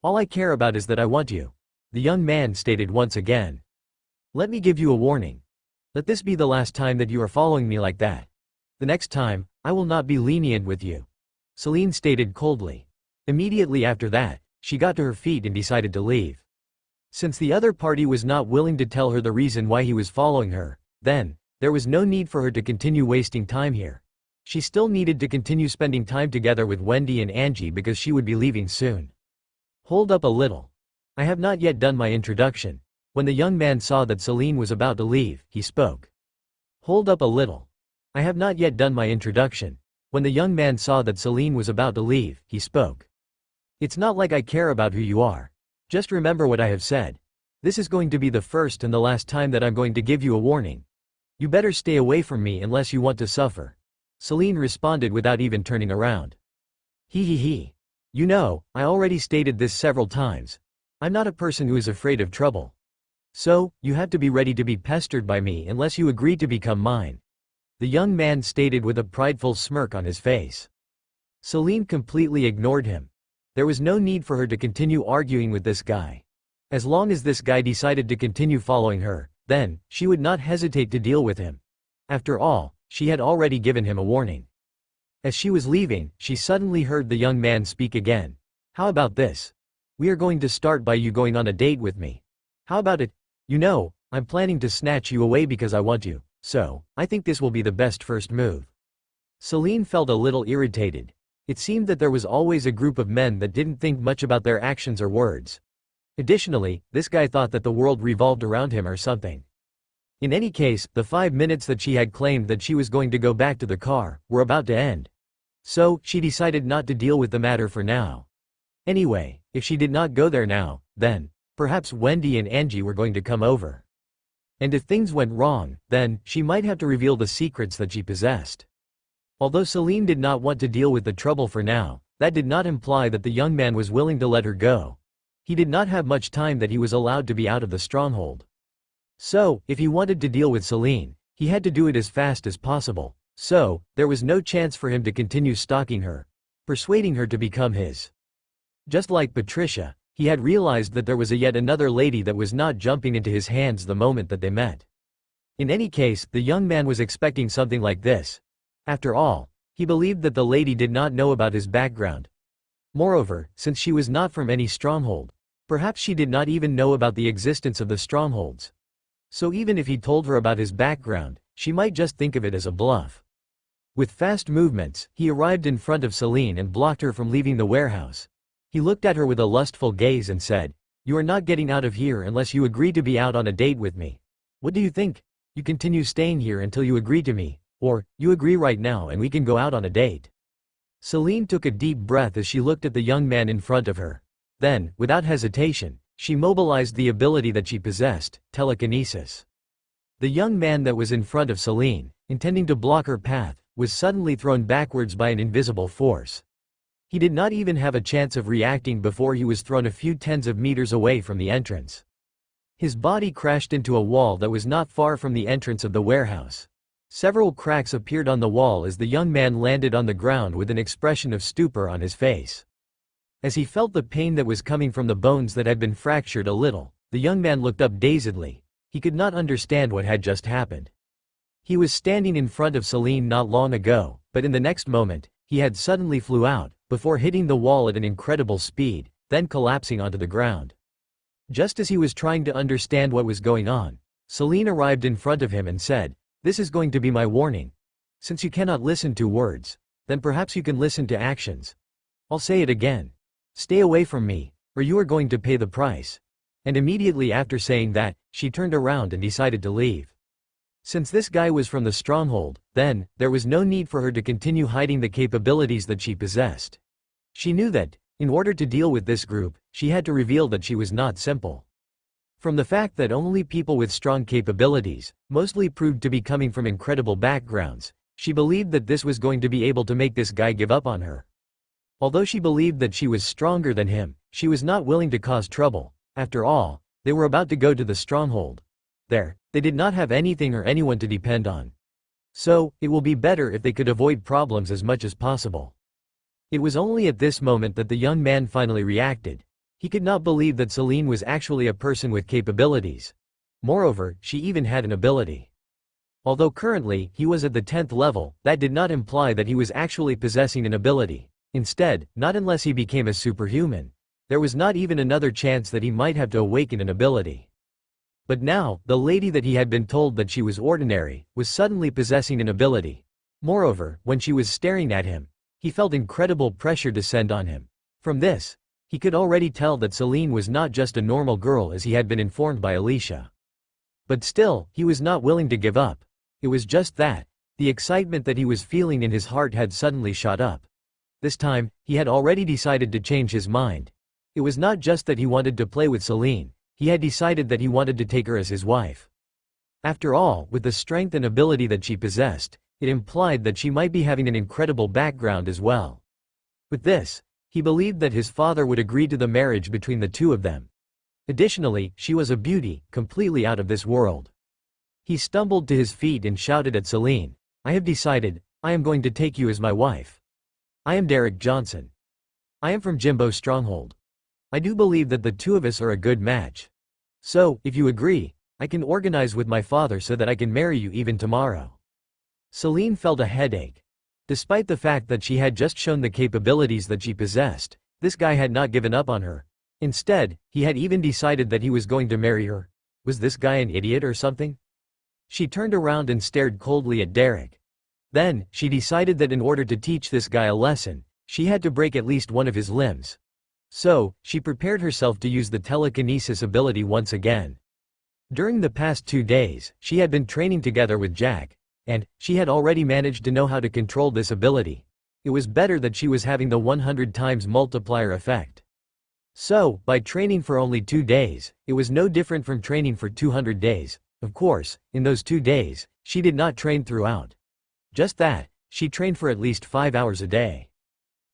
All I care about is that I want you, the young man stated once again. Let me give you a warning. Let this be the last time that you are following me like that. The next time, I will not be lenient with you, Seline stated coldly. Immediately after that, she got to her feet and decided to leave. Since the other party was not willing to tell her the reason why he was following her, then there was no need for her to continue wasting time here. She still needed to continue spending time together with Wendy and Angie because she would be leaving soon. Hold up a little. I have not yet done my introduction. When the young man saw that Seline was about to leave, he spoke. Hold up a little. I have not yet done my introduction. When the young man saw that Seline was about to leave, he spoke. It's not like I care about who you are. Just remember what I have said. This is going to be the first and the last time that I'm going to give you a warning. You better stay away from me unless you want to suffer. Seline responded without even turning around. He. You know, I already stated this several times. I'm not a person who is afraid of trouble. So, you have to be ready to be pestered by me unless you agree to become mine. The young man stated with a prideful smirk on his face. Seline completely ignored him. There was no need for her to continue arguing with this guy. As long as this guy decided to continue following her, then she would not hesitate to deal with him. After all, she had already given him a warning. As she was leaving, she suddenly heard the young man speak again. How about this? We are going to start by you going on a date with me. How about it? You know, I'm planning to snatch you away because I want you, so I think this will be the best first move. Seline felt a little irritated. It seemed that there was always a group of men that didn't think much about their actions or words. Additionally, this guy thought that the world revolved around him or something. In any case, the 5 minutes that she had claimed that she was going to go back to the car were about to end. So, she decided not to deal with the matter for now. Anyway, if she did not go there now, then perhaps Wendy and Angie were going to come over. And if things went wrong, then she might have to reveal the secrets that she possessed. Although Seline did not want to deal with the trouble for now, that did not imply that the young man was willing to let her go. He did not have much time that he was allowed to be out of the stronghold. So, if he wanted to deal with Seline, he had to do it as fast as possible. So, there was no chance for him to continue stalking her, persuading her to become his. Just like Patricia, he had realized that there was yet another lady that was not jumping into his hands the moment that they met. In any case, the young man was expecting something like this. After all, he believed that the lady did not know about his background. Moreover, since she was not from any stronghold, perhaps she did not even know about the existence of the strongholds. So even if he told her about his background, she might just think of it as a bluff. With fast movements, he arrived in front of Seline and blocked her from leaving the warehouse. He looked at her with a lustful gaze and said, "You are not getting out of here unless you agree to be out on a date with me. What do you think? You continue staying here until you agree to me, or you agree right now and we can go out on a date." Seline took a deep breath as she looked at the young man in front of her. Then, without hesitation, she mobilized the ability that she possessed, telekinesis. The young man that was in front of Seline, intending to block her path, was suddenly thrown backwards by an invisible force. He did not even have a chance of reacting before he was thrown a few tens of meters away from the entrance. His body crashed into a wall that was not far from the entrance of the warehouse. Several cracks appeared on the wall as the young man landed on the ground with an expression of stupor on his face. As he felt the pain that was coming from the bones that had been fractured a little, the young man looked up dazedly. He could not understand what had just happened. He was standing in front of Seline not long ago, but in the next moment, he had suddenly flew out, before hitting the wall at an incredible speed, then collapsing onto the ground. Just as he was trying to understand what was going on, Seline arrived in front of him and said, "This is going to be my warning. Since you cannot listen to words, then perhaps you can listen to actions. I'll say it again. Stay away from me, or you are going to pay the price." And immediately after saying that, she turned around and decided to leave. Since this guy was from the stronghold, then, there was no need for her to continue hiding the capabilities that she possessed. She knew that, in order to deal with this group, she had to reveal that she was not simple. From the fact that only people with strong capabilities, mostly proved to be coming from incredible backgrounds, she believed that this was going to be able to make this guy give up on her. Although she believed that she was stronger than him, she was not willing to cause trouble. After all, they were about to go to the stronghold. There, they did not have anything or anyone to depend on. So, it will be better if they could avoid problems as much as possible. It was only at this moment that the young man finally reacted. He could not believe that Seline was actually a person with capabilities. Moreover, she even had an ability. Although currently, he was at the 10th level, that did not imply that he was actually possessing an ability. Instead, not unless he became a superhuman. There was not even another chance that he might have to awaken an ability. But now, the lady that he had been told that she was ordinary, was suddenly possessing an ability. Moreover, when she was staring at him, he felt incredible pressure descend on him. From this, he could already tell that Seline was not just a normal girl as he had been informed by Alicia. But still, he was not willing to give up. It was just that, the excitement that he was feeling in his heart had suddenly shot up. This time, he had already decided to change his mind. It was not just that he wanted to play with Seline, he had decided that he wanted to take her as his wife. After all, with the strength and ability that she possessed, it implied that she might be having an incredible background as well. With this, he believed that his father would agree to the marriage between the two of them. Additionally, she was a beauty, completely out of this world. He stumbled to his feet and shouted at Seline, "I have decided, I am going to take you as my wife. I am Derek Johnson. I am from Jimbo Stronghold. I do believe that the two of us are a good match. So, if you agree, I can organize with my father so that I can marry you even tomorrow." Seline felt a headache. Despite the fact that she had just shown the capabilities that she possessed, this guy had not given up on her. Instead, he had even decided that he was going to marry her. Was this guy an idiot or something? She turned around and stared coldly at Derek. Then, she decided that in order to teach this guy a lesson, she had to break at least one of his limbs. So, she prepared herself to use the telekinesis ability once again. During the past 2 days, she had been training together with Jack, and she had already managed to know how to control this ability. It was better that she was having the 100 times multiplier effect. So, by training for only 2 days, it was no different from training for 200 days. Of course, in those 2 days, she did not train throughout. Just that, she trained for at least 5 hours a day.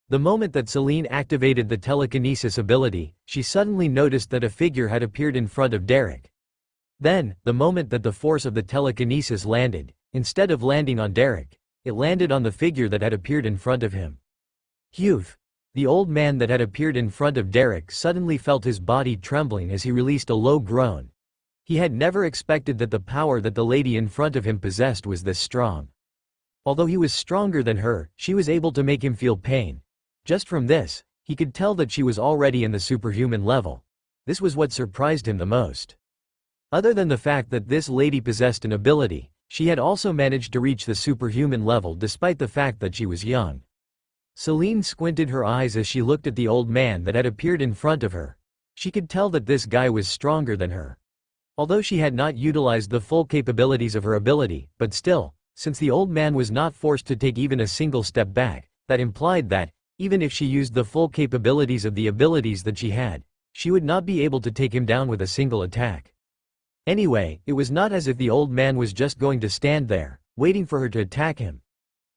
The moment that Seline activated the telekinesis ability, she suddenly noticed that a figure had appeared in front of Derek. Then, the moment that the force of the telekinesis landed, instead of landing on Derek, it landed on the figure that had appeared in front of him. Phew! The old man that had appeared in front of Derek suddenly felt his body trembling as he released a low groan. He had never expected that the power that the lady in front of him possessed was this strong. Although he was stronger than her, she was able to make him feel pain. Just from this, he could tell that she was already in the superhuman level. This was what surprised him the most. Other than the fact that this lady possessed an ability, she had also managed to reach the superhuman level despite the fact that she was young. Seline squinted her eyes as she looked at the old man that had appeared in front of her. She could tell that this guy was stronger than her. Although she had not utilized the full capabilities of her ability, but still, since the old man was not forced to take even a single step back, that implied that, even if she used the full capabilities of the abilities that she had, she would not be able to take him down with a single attack. Anyway, it was not as if the old man was just going to stand there, waiting for her to attack him.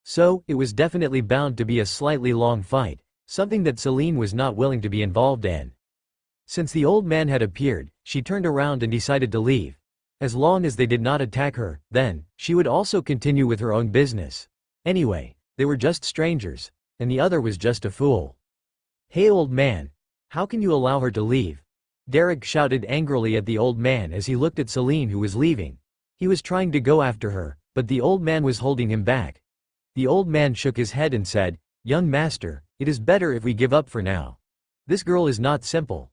So, it was definitely bound to be a slightly long fight, something that Seline was not willing to be involved in. Since the old man had appeared, she turned around and decided to leave. As long as they did not attack her, then, she would also continue with her own business. Anyway, they were just strangers, and the other was just a fool. "Hey old man, how can you allow her to leave?" Derek shouted angrily at the old man as he looked at Seline who was leaving. He was trying to go after her, but the old man was holding him back. The old man shook his head and said, "Young master, it is better if we give up for now. This girl is not simple.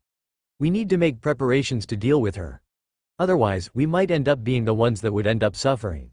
We need to make preparations to deal with her. Otherwise, we might end up being the ones that would end up suffering."